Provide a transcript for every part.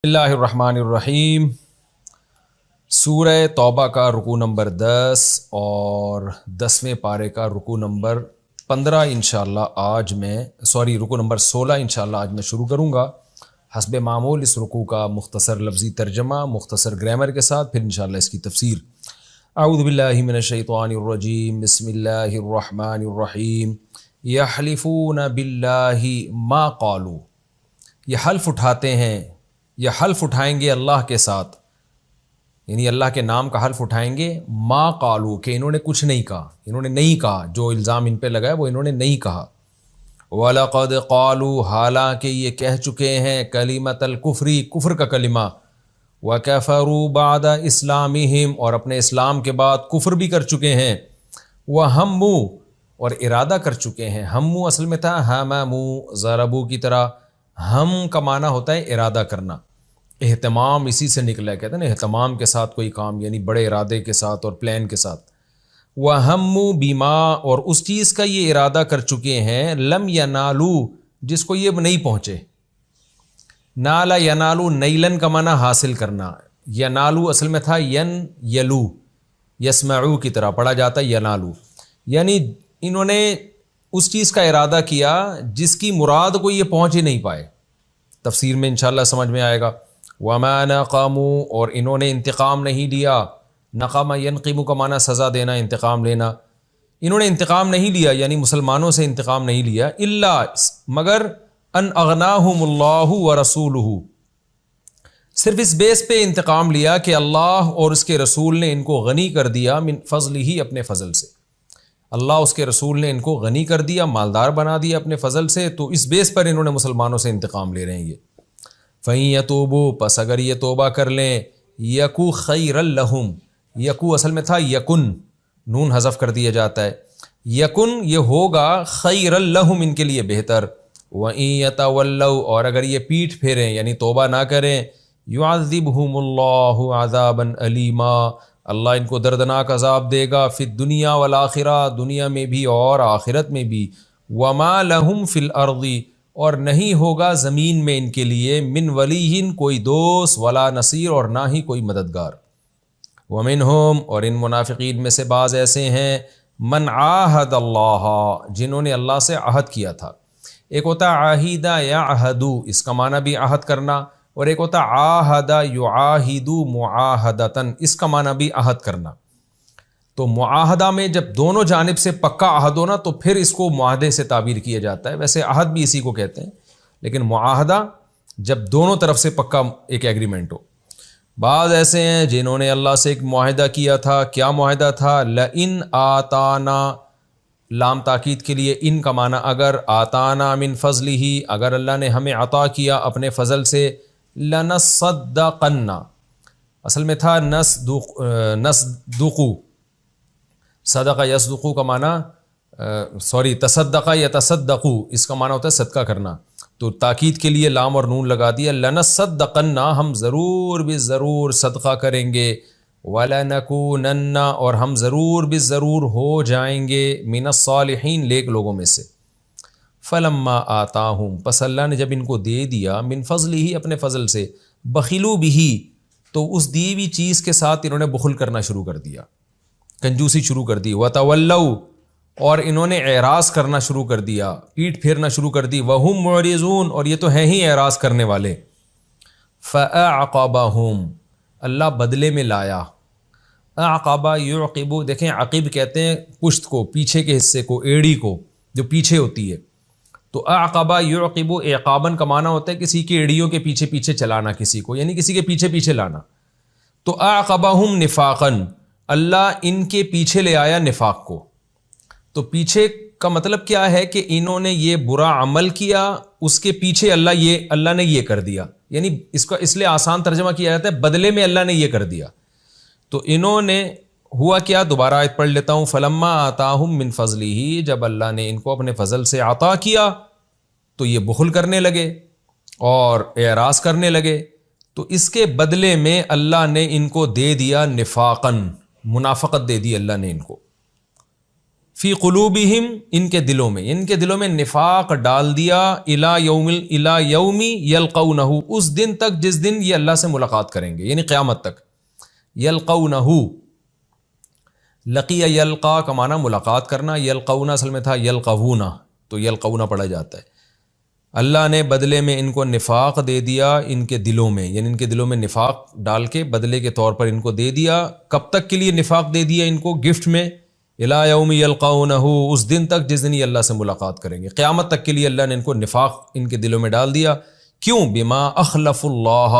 اللہ الرحمن الرحیم۔ سورہ توبہ کا رکوع نمبر 10 اور 10ویں پارے کا رکوع نمبر 15 انشاءاللہ رکوع نمبر 16 انشاءاللہ آج میں شروع کروں گا۔ حسب معمول اس رکوع کا مختصر لفظی ترجمہ مختصر گرامر کے ساتھ، پھر انشاءاللہ اس کی تفسیر۔ اعوذ باللہ من الشیطان الرجیم، بسم اللہ الرحمن الرحیم۔ یحلفون باللہ ما قالوا، یہ حلف اٹھاتے ہیں، یہ حلف اٹھائیں گے اللہ کے ساتھ، یعنی اللہ کے نام کا حلف اٹھائیں گے، ما قالو کہ انہوں نے کچھ نہیں کہا، انہوں نے نہیں کہا، جو الزام ان پہ لگا ہے وہ انہوں نے نہیں کہا۔ وَلَقَدْ قَالُوا، حالانکہ یہ کہہ چکے ہیں، کلمۃ الکفر، کفر کا کلمہ، وَكَفَرُوا بَعْدَ إِسْلَامِهِمْ، اور اپنے اسلام کے بعد کفر بھی کر چکے ہیں، وَهَمُّوا، اور ارادہ کر چکے ہیں۔ ہمو اصل میں تھا ہَمَمُوا، ضربوا کی طرح، ہم کا معنی ہوتا ہے ارادہ کرنا، اہتمام اسی سے نکلا ہے، کہتے ہیں نا اہتمام کے ساتھ کوئی کام، یعنی بڑے ارادے کے ساتھ اور پلان کے ساتھ۔ وَهَمُّوا بِمَا، اور اس چیز کا یہ ارادہ کر چکے ہیں، لم ینالو، جس کو یہ نہیں پہنچے۔ نالا ینالو، نیلن کا معنی حاصل کرنا، ینالو اصل میں تھا ین یلو، یسمعو کی طرح پڑھا جاتا ہے ینالو، یعنی انہوں نے اس چیز کا ارادہ کیا جس کی مراد کو یہ پہنچ ہی نہیں پائے۔ تفسیر میں انشاءاللہ سمجھ میں آئے گا۔ وَمَا نَقَمُوا، اور انہوں نے انتقام نہیں لیا۔ نقم ینقم کا معنی سزا دینا، انتقام لینا۔ انہوں نے انتقام نہیں لیا، یعنی مسلمانوں سے انتقام نہیں لیا، الا مگر ان اغناہم اللہ ورسولہ، صرف اس بیس پہ انتقام لیا کہ اللہ اور اس کے رسول نے ان کو غنی کر دیا، من فضلہ، اپنے فضل سے۔ اللہ اس کے رسول نے ان کو غنی کر دیا، مالدار بنا دیا اپنے فضل سے، تو اس بیس پر انہوں نے مسلمانوں سے انتقام لے رہے ہیں یہ۔ فَإِن يَتُوبُوا، پس اگر یہ توبہ کر لیں، یَکُو خَیْرًا لَہُم، یکو اصل میں تھا یکن، نون حذف کر دیا جاتا ہے، یکن یہ ہوگا خَیْرًا لَہُم، ان کے لیے بہتر۔ وَإِن يَتَوَلَّوْا، اور اگر یہ پیٹھ پھیریں یعنی توبہ نہ کریں، يُعَذِّبْهُمُ اللَّهُ عَذَابًا أَلِيمًا، اللہ ان کو دردناک عذاب دے گا، فی الدنیا والآخرہ، دنیا میں بھی اور آخرت میں بھی۔ وَمَا لَهُمْ فِي الْأَرْضِ، اور نہیں ہوگا زمین میں ان کے لیے، من ولی، کوئی دوست، ولا نصیر، اور نہ ہی کوئی مددگار۔ ومنہم، اور ان منافقین میں سے بعض ایسے ہیں، من عاہد اللہ، جنہوں نے اللہ سے عہد کیا تھا۔ ایک ہوتا عاہدہ یعہدو، اس کا معنی بھی عہد کرنا، اور ایک ہوتا عاہدہ یعاہدو معاہدتاً، اس کا معنی بھی عہد کرنا۔ تو معاہدہ میں جب دونوں جانب سے پکا عہد ہو نا، تو پھر اس کو معاہدے سے تعبیر کیا جاتا ہے، ویسے عہد بھی اسی کو کہتے ہیں، لیکن معاہدہ جب دونوں طرف سے پکا ایک ایگریمنٹ ہو۔ بعض ایسے ہیں جنہوں نے اللہ سے ایک معاہدہ کیا تھا، کیا معاہدہ تھا؟ لَإِنْ آتَانَا، لام تاکید کے لیے، ان کا معنی اگر، آتانا من فضلہ، اگر اللہ نے ہمیں عطا کیا اپنے فضل سے، لَنَصَّدَّقَنَّ، اصل میں تھا نصدقو، صدقہ یصدقو کا معنی تصدقہ یتصدقو، اس کا معنی ہوتا ہے صدقہ کرنا، تو تاکید کے لیے لام اور نون لگا دیا، لنصدقن، ہم ضرور بالضرور صدقہ کریں گے، ولنکونن، اور ہم ضرور بالضرور ہو جائیں گے، من الصالحین، نیک لوگوں میں سے۔ فلما آتاہم، پس اللہ نے جب ان کو دے دیا، من فضلہ، اپنے فضل سے، بخلوا بہ، تو اس دی ہوئی چیز کے ساتھ انہوں نے بخل کرنا شروع کر دیا، کنجوسی شروع کر دی۔ وَتَوَلَّوْا، اور انہوں نے اعراض کرنا شروع کر دیا، پیٹ پھیرنا شروع کر دی، وَهُمْ مُعْرِضُونَ، اور یہ تو ہیں ہی اعراض کرنے والے۔ فَأَعْقَبَهُمْ، اللہ بدلے میں لایا۔ اعقبہ یعقب، دیکھیں عقب کہتے ہیں پشت کو، پیچھے کے حصے کو، ایڑی کو جو پیچھے ہوتی ہے، تو اعقبہ یعقب اعقاباً کا معنی ہوتا ہے کسی کی ایڑیوں کے پیچھے پیچھے چلانا کسی کو، یعنی کسی کے پیچھے پیچھے لانا۔ تو اعقبہم نفاقاً، اللہ ان کے پیچھے لے آیا نفاق کو۔ تو پیچھے کا مطلب کیا ہے کہ انہوں نے یہ برا عمل کیا، اس کے پیچھے اللہ نے یہ کر دیا، یعنی اس کا اس لیے آسان ترجمہ کیا جاتا ہے بدلے میں اللہ نے یہ کر دیا۔ تو انہوں نے ہوا کیا، دوبارہ آیت پڑھ لیتا ہوں، فلما آتاہم من فضلہ، جب اللہ نے ان کو اپنے فضل سے عطا کیا تو یہ بخل کرنے لگے اور اعراض کرنے لگے، تو اس کے بدلے میں اللہ نے ان کو دے دیا نفاقاً، منافقت دے دی اللہ نے ان کو۔ فی قلوبہم ان کے دلوں میں نفاق ڈال دیا، الی یوم یلقونہ اس دن تک جس دن یہ اللہ سے ملاقات کریں گے، یعنی قیامت تک. یلقونہ لقی یلقا کا معنی ملاقات کرنا، یلقون اصل میں تھا یلقون، تو یلقون پڑھا جاتا ہے. اللہ نے بدلے میں ان کو نفاق دے دیا ان کے دلوں میں، یعنی ان کے دلوں میں نفاق ڈال کے بدلے کے طور پر ان کو دے دیا. کب تک کے لیے نفاق دے دیا ان کو؟ گفٹ میں، الی یوم یلقونہ اس دن تک جس دن یہ اللہ سے ملاقات کریں گے. قیامت تک کے لیے اللہ نے ان کو نفاق ان کے دلوں میں ڈال دیا. کیوں؟ بما اخلف اللہ،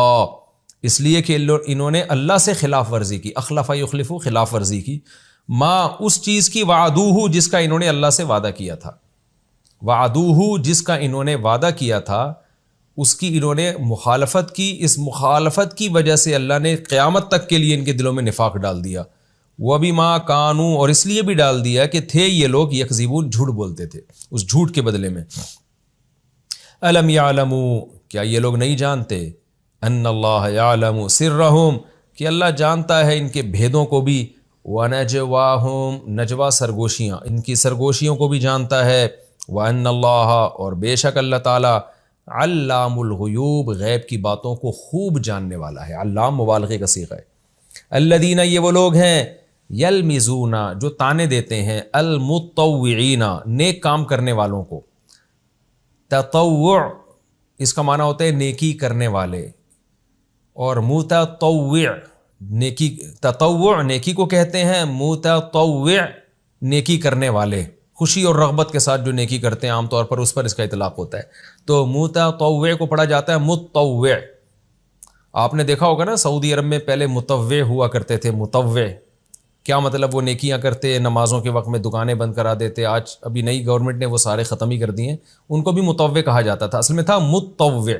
اس لیے کہ انہوں نے اللہ سے خلاف ورزی کی. اخلف یخلف، خلاف ورزی کی. ما اس چیز کی، وعدوہ جس کا انہوں نے اللہ سے وعدہ کیا تھا. وعدوہ جس کا انہوں نے وعدہ کیا تھا اس کی انہوں نے مخالفت کی. اس مخالفت کی وجہ سے اللہ نے قیامت تک کے لیے ان کے دلوں میں نفاق ڈال دیا. وَبِمَا كَانُوا، اور اس لیے بھی ڈال دیا کہ تھے یہ لوگ یکذبون، جھوٹ بولتے تھے. اس جھوٹ کے بدلے میں الم یعلموا، کیا یہ لوگ نہیں جانتے، ان اللہ یعلم سرہم، کہ اللہ جانتا ہے ان کے بھیدوں کو بھی، وَنَجْوَاهُمْ، نجوا سرگوشیاں، ان کی سرگوشیوں کو بھی جانتا ہے. وَأَنَّ اللَّهَ، اور بے شک اللہ تعالیٰ، علام الغیوب، غیب کی باتوں کو خوب جاننے والا ہے. علام مبالغے کا صیغہ ہے. الذین، یہ وہ لوگ ہیں، یلمزون، جو تانے دیتے ہیں، المتطوعین، نیک کام کرنے والوں کو. تطوع اس کا معنی ہوتا ہے نیکی کرنے والے، اور متطوع نیکی، تطوع نیکی کو کہتے ہیں، متطوع نیکی کرنے والے، خوشی اور رغبت کے ساتھ جو نیکی کرتے ہیں عام طور پر اس پر اس کا اطلاق ہوتا ہے. تو متطوع کو پڑھا جاتا ہے متطوع. آپ نے دیکھا ہوگا نا سعودی عرب میں پہلے متطوع ہوا کرتے تھے. متطوع کیا مطلب؟ وہ نیکیاں کرتے، نمازوں کے وقت میں دکانیں بند کرا دیتے. آج ابھی نئی گورنمنٹ نے وہ سارے ختم ہی کر دیے ہیں. ان کو بھی متطوع کہا جاتا تھا، اصل میں تھا متطوع.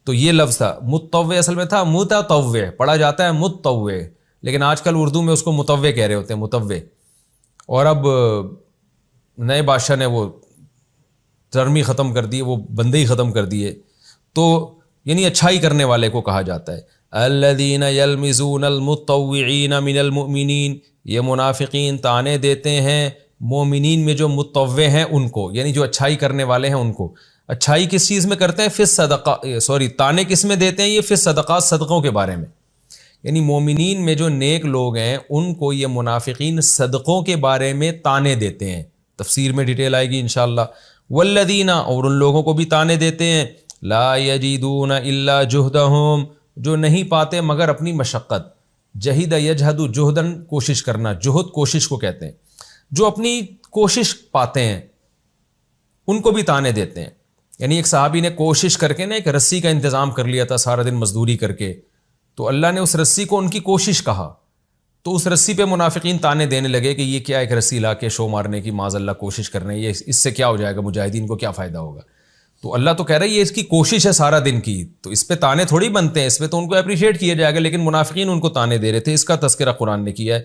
تو یہ لفظ تھا متطوع، اصل میں تھا متطوع، پڑھا جاتا ہے متطوع، لیکن آج کل اردو میں اس کو متطوع کہہ رہے ہوتے ہیں، متطوع. اور اب نئے بادشاہ نے وہ ٹرم ہی ختم کر دیے، وہ بندے ہی ختم کر دیے. تو یعنی اچھائی کرنے والے کو کہا جاتا ہے. الذین یلمزون المتطوعین من المؤمنین، یہ منافقین تانے دیتے ہیں مومنین میں جو متطوع ہیں ان کو، یعنی جو اچھائی کرنے والے ہیں ان کو. اچھائی کس چیز میں کرتے ہیں؟ فی الصدقہ، تانے کس میں دیتے ہیں؟ یہ فی الصدقات، صدقوں کے بارے میں. یعنی مومنین میں جو نیک لوگ ہیں ان کو یہ منافقین صدقوں کے بارے میں تانے دیتے ہیں. تفسیر میں ڈیٹیل آئے گی انشاءاللہ. والذین، اور ان لوگوں کو بھی تانے دیتے ہیں، لا یجدون الا جہدہم، جو نہیں پاتے مگر اپنی مشقت. جہد یجہد، جہدن کوشش کرنا، جہد کوشش کو کہتے ہیں. جو اپنی کوشش پاتے ہیں ان کو بھی تانے دیتے ہیں. یعنی ایک صحابی نے کوشش کر کے نا ایک رسی کا انتظام کر لیا تھا سارا دن مزدوری کر کے، تو اللہ نے اس رسی کو ان کی کوشش کہا. تو اس رسی پہ منافقین تانے دینے لگے کہ یہ کیا ایک رسی لا کے شو مارنے کی معاذ اللہ کوشش کر رہے ہیں، یہ اس سے کیا ہو جائے گا، مجاہدین کو کیا فائدہ ہوگا. تو اللہ تو کہہ رہا ہے یہ اس کی کوشش ہے سارا دن کی، تو اس پہ تانے تھوڑی بنتے ہیں، اس پہ تو ان کو اپریشیٹ کیا جائے گا، لیکن منافقین ان کو تانے دے رہے تھے. اس کا تذکرہ قرآن نے کیا ہے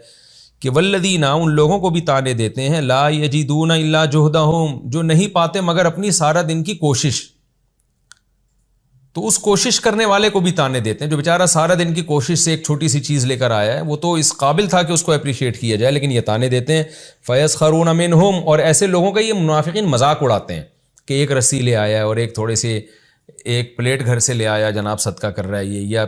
کہ والذین، ان لوگوں کو بھی تانے دیتے ہیں، لا یجدون الا جہدہم، جو نہیں پاتے مگر اپنی سارا دن کی کوشش. تو اس کوشش کرنے والے کو بھی تانے دیتے ہیں جو بیچارہ سارا دن کی کوشش سے ایک چھوٹی سی چیز لے کر آیا ہے، وہ تو اس قابل تھا کہ اس کو اپریشیٹ کیا جائے، لیکن یہ تانے دیتے ہیں. فیسخرون منہم، اور ایسے لوگوں کا یہ منافقین مذاق اڑاتے ہیں کہ ایک رسی لے آیا ہے اور ایک تھوڑے سے ایک پلیٹ گھر سے لے آیا، جناب صدقہ کر رہا ہے یہ، یا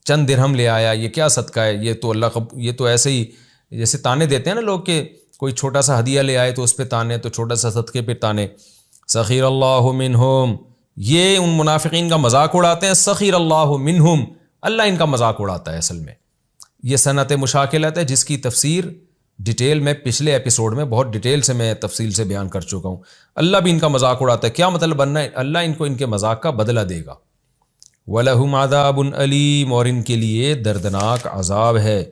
چند درہم لے آیا، یہ کیا صدقہ ہے، یہ تو اللہ یہ تو ایسے ہی جیسے تانے دیتے ہیں نا لوگ کہ کوئی چھوٹا سا ہدیہ لے آئے تو اس پہ تانے، تو چھوٹا سا صدقے پہ تانے. سخیر اللہ منہم، یہ ان منافقین کا مذاق اڑاتے ہیں. سخیر اللہ منہم، اللہ ان کا مذاق اڑاتا ہے. اصل میں یہ صنعت مشاکلت ہے جس کی تفسیر ڈیٹیل میں پچھلے ایپیسوڈ میں بہت ڈیٹیل سے میں تفصیل سے بیان کر چکا ہوں. اللہ بھی ان کا مذاق اڑاتا ہے. کیا مطلب بننا ہے؟ اللہ ان کو ان کے مذاق کا بدلہ دے گا. وَلَهُمْ عَذَابٌ أَلِيمٌ، اور ان کے لیے دردناک عذاب ہے.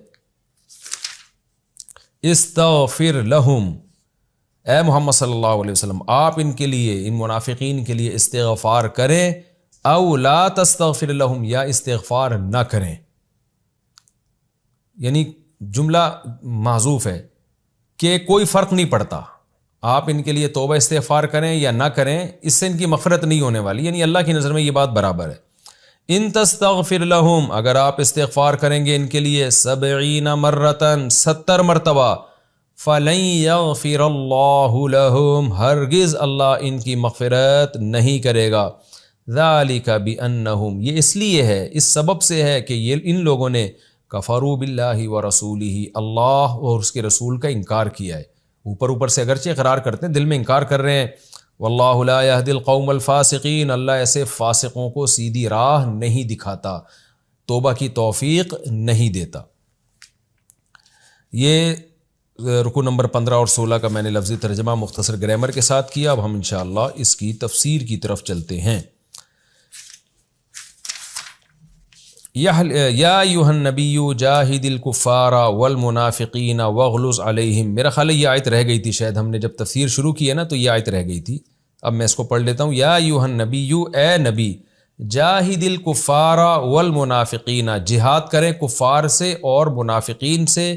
استغفر لہم، اے محمد صلی اللہ علیہ وسلم آپ ان کے لیے، ان منافقین کے لیے استغفار کریں. او لا تستغفر لہم، یا استغفار نہ کریں. یعنی جملہ محذوف ہے کہ کوئی فرق نہیں پڑتا، آپ ان کے لیے توبہ استغفار کریں یا نہ کریں، اس سے ان کی مغفرت نہیں ہونے والی. یعنی اللہ کی نظر میں یہ بات برابر ہے. ان تستغفر لہم، اگر آپ استغفار کریں گے ان کے لیے 70 مرتن، 70 مرتبہ، فَلَن يَغْفِرَ اللَّهُ لَهُمْ، ہرگز اللہ ان کی مغفرت نہیں کرے گا. ذَلِكَ بِأَنَّهُمْ، یہ اس لیے ہے، اس سبب سے ہے کہ یہ ان لوگوں نے کفروا باللہ ورسولہ، اللہ اور اس کے رسول کا انکار کیا ہے. اوپر اوپر سے اگرچہ اقرار کرتے ہیں، دل میں انکار کر رہے ہیں. واللہ لا یہدی القوم الفاسقین، اللہ ایسے فاسقوں کو سیدھی راہ نہیں دکھاتا، توبہ کی توفیق نہیں دیتا. یہ رکوع نمبر 15 اور 16 کا میں نے لفظی ترجمہ مختصر گرامر کے ساتھ کیا. اب ہم انشاءاللہ اس کی تفسیر کی طرف چلتے ہیں. یا ایھا النبی جاہد الکفار والمنافقین واغلظ علیہم. میرا خیال ہے یہ آیت رہ گئی تھی، شاید ہم نے جب تفسیر شروع کی ہے نا تو یہ آیت رہ گئی تھی. اب میں اس کو پڑھ لیتا ہوں. یا ایھا النبی، اے نبی، جاہد الکفار والمنافقین، جہاد کریں کفار سے اور منافقین سے،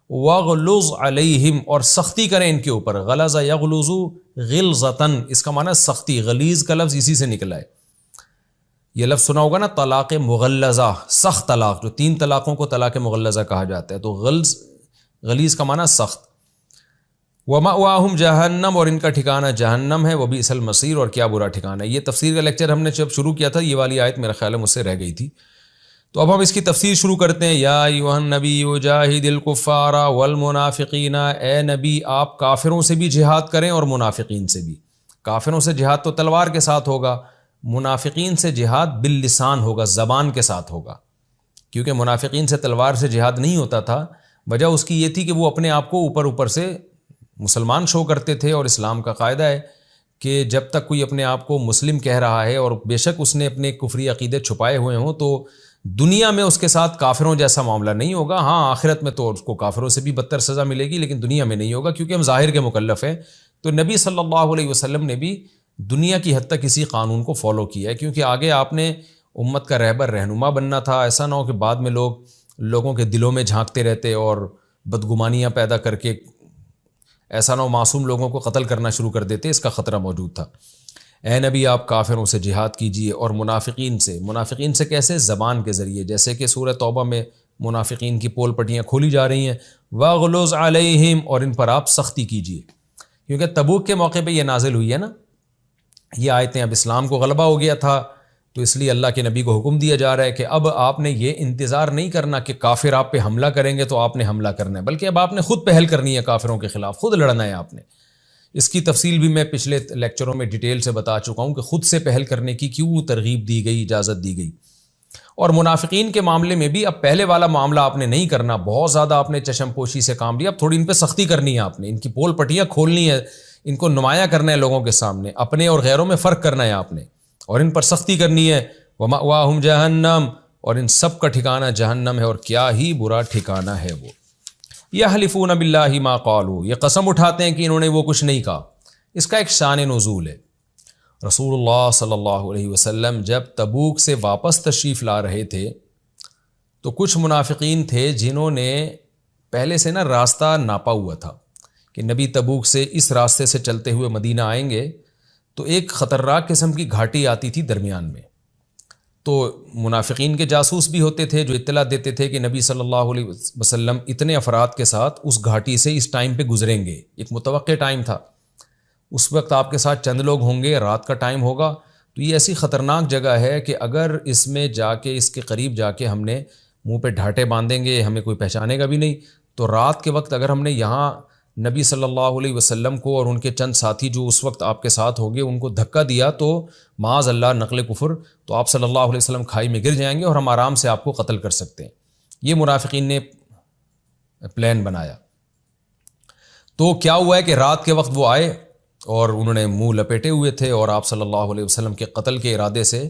واغلظ علیہم، اور سختی کریں ان کے اوپر. غلظ یغلظ غلظۃ، اس کا معنی سختی. غلیظ کا لفظ اسی سے نکلا ہے. یہ لفظ سنا ہوگا نا، طلاق مغلظہ، سخت طلاق، جو 3 طلاقوں کو طلاق مغلظہ کہا جاتا ہے. تو غلیظ کا معنی سخت. وَمَأْوَاهُمْ جہنم، اور ان کا ٹھکانہ جہنم ہے. وَبِئْسَ الْمَصِيرُ، اور کیا برا ٹھکانہ ہے. یہ تفسیر کا لیکچر ہم نے جب شروع کیا تھا، یہ والی آیت میرا خیال ہے مجھ سے رہ گئی تھی. تو اب ہم اس کی تفسیر شروع کرتے ہیں. یا ایھا النبی جاہد الکفار والمنافقین، اے نبی آپ کافروں سے بھی جہاد کریں اور منافقین سے بھی. کافروں سے جہاد تو تلوار کے ساتھ ہوگا، منافقین سے جہاد باللسان ہوگا، زبان کے ساتھ ہوگا. کیونکہ منافقین سے تلوار سے جہاد نہیں ہوتا تھا. وجہ اس کی یہ تھی کہ وہ اپنے آپ کو اوپر اوپر سے مسلمان شو کرتے تھے، اور اسلام کا قاعدہ ہے کہ جب تک کوئی اپنے آپ کو مسلم کہہ رہا ہے اور بے شک اس نے اپنے کفری عقیدے چھپائے ہوئے ہوں، تو دنیا میں اس کے ساتھ کافروں جیسا معاملہ نہیں ہوگا. ہاں آخرت میں تو اس کو کافروں سے بھی بدتر سزا ملے گی، لیکن دنیا میں نہیں ہوگا، کیونکہ ہم ظاہر کے مکلف ہیں. تو نبی صلی اللہ علیہ وسلم نے بھی دنیا کی حد تک اسی قانون کو فالو کیا ہے، کیونکہ آگے آپ نے امت کا رہبر رہنما بننا تھا. ایسا نہ ہو کہ بعد میں لوگوں کے دلوں میں جھانکتے رہتے اور بدگمانیاں پیدا کر کے، ایسا نہ ہو معصوم لوگوں کو قتل کرنا شروع کر دیتے. اس کا خطرہ موجود تھا. اے نبی آپ کافروں سے جہاد کیجیے اور منافقین سے کیسے؟ زبان کے ذریعے، جیسے کہ سورہ توبہ میں منافقین کی پول پٹیاں کھولی جا رہی ہیں. واغلظ علیہم، اور ان پر آپ سختی کیجیے. کیونکہ تبوک کے موقع پہ یہ نازل ہوئی ہے نا یہ آیتیں. اب اسلام کو غلبہ ہو گیا تھا، تو اس لیے اللہ کے نبی کو حکم دیا جا رہا ہے کہ اب آپ نے یہ انتظار نہیں کرنا کہ کافر آپ پہ حملہ کریں گے تو آپ نے حملہ کرنا ہے، بلکہ اب آپ نے خود پہل کرنی ہے، کافروں کے خلاف خود لڑنا ہے آپ نے. اس کی تفصیل بھی میں پچھلے لیکچروں میں ڈیٹیل سے بتا چکا ہوں کہ خود سے پہل کرنے کی کیوں ترغیب دی گئی، اجازت دی گئی. اور منافقین کے معاملے میں بھی اب پہلے والا معاملہ آپ نے نہیں کرنا. بہت زیادہ آپ نے چشم پوشی سے کام لیا، اب تھوڑی ان پہ سختی کرنی ہے. آپ نے ان کی پول پٹیاں کھولنی ہے، ان کو نمایاں کرنا ہے لوگوں کے سامنے، اپنے اور غیروں میں فرق کرنا ہے آپ نے، اور ان پر سختی کرنی ہے. وَمَأْوَاهُمْ جَهَنَّمُ، اور ان سب کا ٹھکانہ جہنم ہے، اور کیا ہی برا ٹھکانہ ہے وہ. يَحْلِفُونَ بِاللَّهِ مَا قَالُوا، یہ قسم اٹھاتے ہیں کہ انہوں نے وہ کچھ نہیں کہا. اس کا ایک شان نزول ہے. رسول اللہ صلی اللہ علیہ وسلم جب تبوک سے واپس تشریف لا رہے تھے تو کچھ منافقین تھے جنہوں نے پہلے سے نا راستہ ناپا ہوا تھا کہ نبی تبوک سے اس راستے سے چلتے ہوئے مدینہ آئیں گے. تو ایک خطرناک قسم کی گھاٹی آتی تھی درمیان میں. تو منافقین کے جاسوس بھی ہوتے تھے جو اطلاع دیتے تھے کہ نبی صلی اللہ علیہ وسلم اتنے افراد کے ساتھ اس گھاٹی سے اس ٹائم پہ گزریں گے. ایک متوقع ٹائم تھا، اس وقت آپ کے ساتھ چند لوگ ہوں گے، رات کا ٹائم ہوگا. تو یہ ایسی خطرناک جگہ ہے کہ اگر اس میں جا کے، اس کے قریب جا کے ہم نے منہ پہ ڈھاٹے باندھیں گے، ہمیں کوئی پہچانے گا بھی نہیں. تو رات کے وقت اگر ہم نے یہاں نبی صلی اللہ علیہ وسلم کو اور ان کے چند ساتھی جو اس وقت آپ کے ساتھ ہوں گے ان کو دھکا دیا تو معاذ اللہ نقل کفر، تو آپ صلی اللہ علیہ وسلم کھائی میں گر جائیں گے اور ہم آرام سے آپ کو قتل کر سکتے ہیں. یہ منافقین نے پلان بنایا. تو کیا ہوا ہے کہ رات کے وقت وہ آئے اور انہوں نے منہ لپیٹے ہوئے تھے، اور آپ صلی اللہ علیہ وسلم کے قتل کے ارادے سے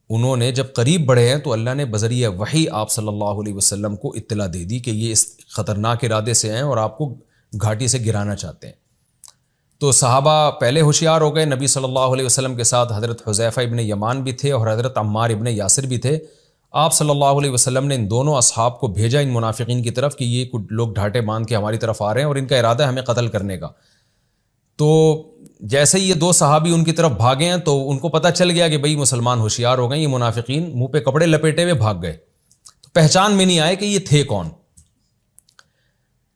انہوں نے جب قریب بڑھے ہیں تو اللہ نے بذریعہ وحی آپ صلی اللہ علیہ وسلم کو اطلاع دے دی کہ یہ اس خطرناک ارادے سے ہیں اور آپ کو گھاٹی سے گرانا چاہتے ہیں. تو صحابہ پہلے ہوشیار ہو گئے. نبی صلی اللہ علیہ وسلم کے ساتھ حضرت حذیفہ ابن یمان بھی تھے اور حضرت عمار ابن یاسر بھی تھے. آپ صلی اللہ علیہ وسلم نے ان دونوں اصحاب کو بھیجا ان منافقین کی طرف کہ یہ کچھ لوگ ڈھاٹے باندھ کے ہماری طرف آ رہے ہیں اور ان کا ارادہ ہے ہمیں قتل کرنے کا. تو جیسے ہی یہ دو صحابی ان کی طرف بھاگے ہیں تو ان کو پتہ چل گیا کہ بھئی مسلمان ہوشیار ہو گئے، یہ منافقین منہ پہ کپڑے لپیٹے ہوئے بھاگ گئے. تو پہچان میں نہیں آئے کہ یہ تھے کون.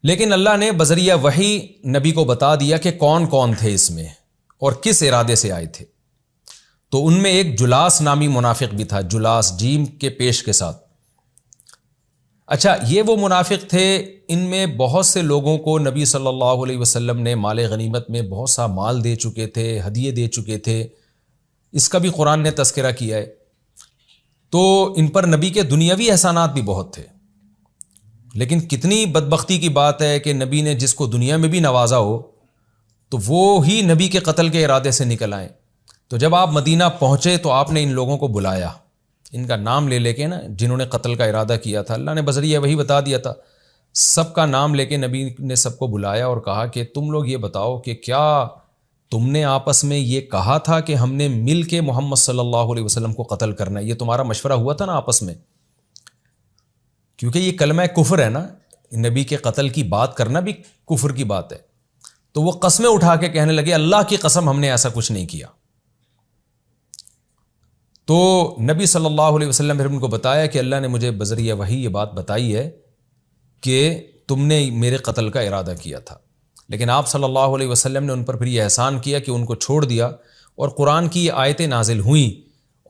لیکن اللہ نے بذریعہ وحی نبی کو بتا دیا کہ کون کون تھے اس میں اور کس ارادے سے آئے تھے. تو ان میں ایک جلاس نامی منافق بھی تھا، جلاس جیم کے پیش کے ساتھ. اچھا، یہ وہ منافق تھے، ان میں بہت سے لوگوں کو نبی صلی اللہ علیہ وسلم نے مال غنیمت میں بہت سا مال دے چکے تھے، ہدیے دے چکے تھے، اس کا بھی قرآن نے تذکرہ کیا ہے. تو ان پر نبی کے دنیاوی احسانات بھی بہت تھے. لیکن کتنی بدبختی کی بات ہے کہ نبی نے جس کو دنیا میں بھی نوازا ہو تو وہ ہی نبی کے قتل کے ارادے سے نکل آئے. تو جب آپ مدینہ پہنچے تو آپ نے ان لوگوں کو بلایا، ان کا نام لے لے کے نا، جنہوں نے قتل کا ارادہ کیا تھا. اللہ نے بذریعہ وہی بتا دیا تھا، سب کا نام لے کے نبی نے سب کو بلایا اور کہا کہ تم لوگ یہ بتاؤ کہ کیا تم نے آپس میں یہ کہا تھا کہ ہم نے مل کے محمد صلی اللہ علیہ وسلم کو قتل کرنا ہے؟ یہ تمہارا مشورہ ہوا تھا نا آپس میں؟ کیونکہ یہ کلمہ کفر ہے نا، نبی کے قتل کی بات کرنا بھی کفر کی بات ہے. تو وہ قسمیں اٹھا کے کہنے لگے اللہ کی قسم ہم نے ایسا کچھ نہیں کیا. تو نبی صلی اللہ علیہ وسلم پھر ان کو بتایا کہ اللہ نے مجھے بذریعہ وحی یہ بات بتائی ہے کہ تم نے میرے قتل کا ارادہ کیا تھا. لیکن آپ صلی اللہ علیہ وسلم نے ان پر پھر یہ احسان کیا کہ ان کو چھوڑ دیا اور قرآن کی یہ آیتیں نازل ہوئیں.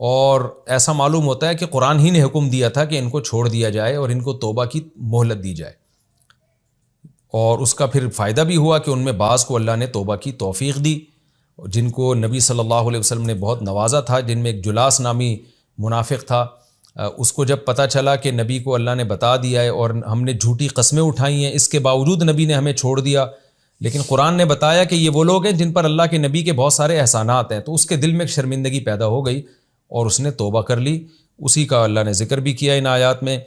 اور ایسا معلوم ہوتا ہے کہ قرآن ہی نے حکم دیا تھا کہ ان کو چھوڑ دیا جائے اور ان کو توبہ کی مہلت دی جائے. اور اس کا پھر فائدہ بھی ہوا کہ ان میں بعض کو اللہ نے توبہ کی توفیق دی، جن کو نبی صلی اللہ علیہ وسلم نے بہت نوازا تھا. جن میں ایک جلاس نامی منافق تھا، اس کو جب پتہ چلا کہ نبی کو اللہ نے بتا دیا ہے اور ہم نے جھوٹی قسمیں اٹھائی ہیں، اس کے باوجود نبی نے ہمیں چھوڑ دیا. لیکن قرآن نے بتایا کہ یہ وہ لوگ ہیں جن پر اللہ کے نبی کے بہت سارے احسانات ہیں. تو اس کے دل میں ایک شرمندگی پیدا ہو گئی اور اس نے توبہ کر لی. اسی کا اللہ نے ذکر بھی کیا ان آیات میں.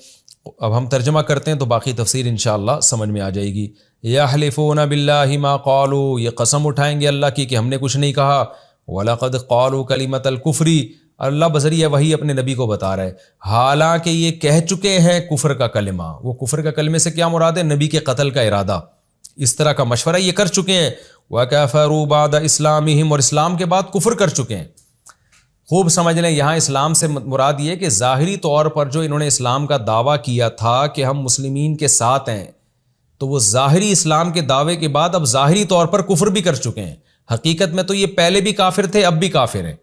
اب ہم ترجمہ کرتے ہیں تو باقی تفسیر انشاءاللہ سمجھ میں آ جائے گی. یحلفون باللہ ما قالوا، یہ قسم اٹھائیں گے اللہ کی کہ ہم نے کچھ نہیں کہا. وَلَقَدْ قَالُوا كَلِمَةَ الْكُفْرِ، اللہ بذریعہ وہی اپنے نبی کو بتا رہے حالانکہ یہ کہہ چکے ہیں کفر کا کلمہ. وہ کفر کا کلمے سے کیا مراد ہے؟ نبی کے قتل کا ارادہ. اس طرح کا مشورہ یہ کر چکے ہیں. وَكَفَرُوا بَعْدَ إِسْلَامِهِمْ، اور اسلام کے بعد کفر کر چکے ہیں. خوب سمجھ لیں، یہاں اسلام سے مراد یہ کہ ظاہری طور پر جو انہوں نے اسلام کا دعویٰ کیا تھا کہ ہم مسلمین کے ساتھ ہیں، تو وہ ظاہری اسلام کے دعوے کے بعد اب ظاہری طور پر کفر بھی کر چکے ہیں. حقیقت میں تو یہ پہلے بھی کافر تھے، اب بھی کافر ہیں.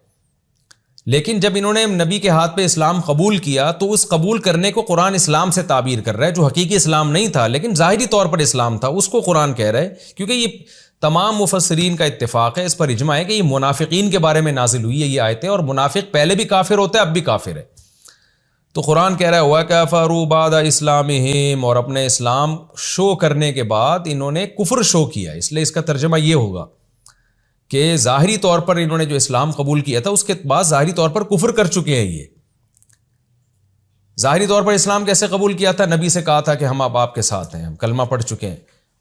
لیکن جب انہوں نے نبی کے ہاتھ پہ اسلام قبول کیا تو اس قبول کرنے کو قرآن اسلام سے تعبیر کر رہا ہے، جو حقیقی اسلام نہیں تھا لیکن ظاہری طور پر اسلام تھا، اس کو قرآن کہہ رہا ہے. کیونکہ یہ تمام مفسرین کا اتفاق ہے، اس پر اجماع ہے کہ یہ منافقین کے بارے میں نازل ہوئی ہے یہ آیتیں، اور منافق پہلے بھی کافر ہوتا ہے اب بھی کافر ہے. تو قرآن کہہ رہا ہے وَكَفَرُوا بَعْدَ إِسْلَامِهِمْ، اور اپنے اسلام شو کرنے کے بعد انہوں نے کفر شو کیا. اس لیے اس کا ترجمہ یہ ہوگا کہ ظاہری طور پر انہوں نے جو اسلام قبول کیا تھا اس کے بعد ظاہری طور پر کفر کر چکے ہیں. یہ ظاہری طور پر اسلام کیسے قبول کیا تھا؟ نبی سے کہا تھا کہ ہم اب آپ کے ساتھ ہیں، ہم کلمہ پڑھ چکے ہیں.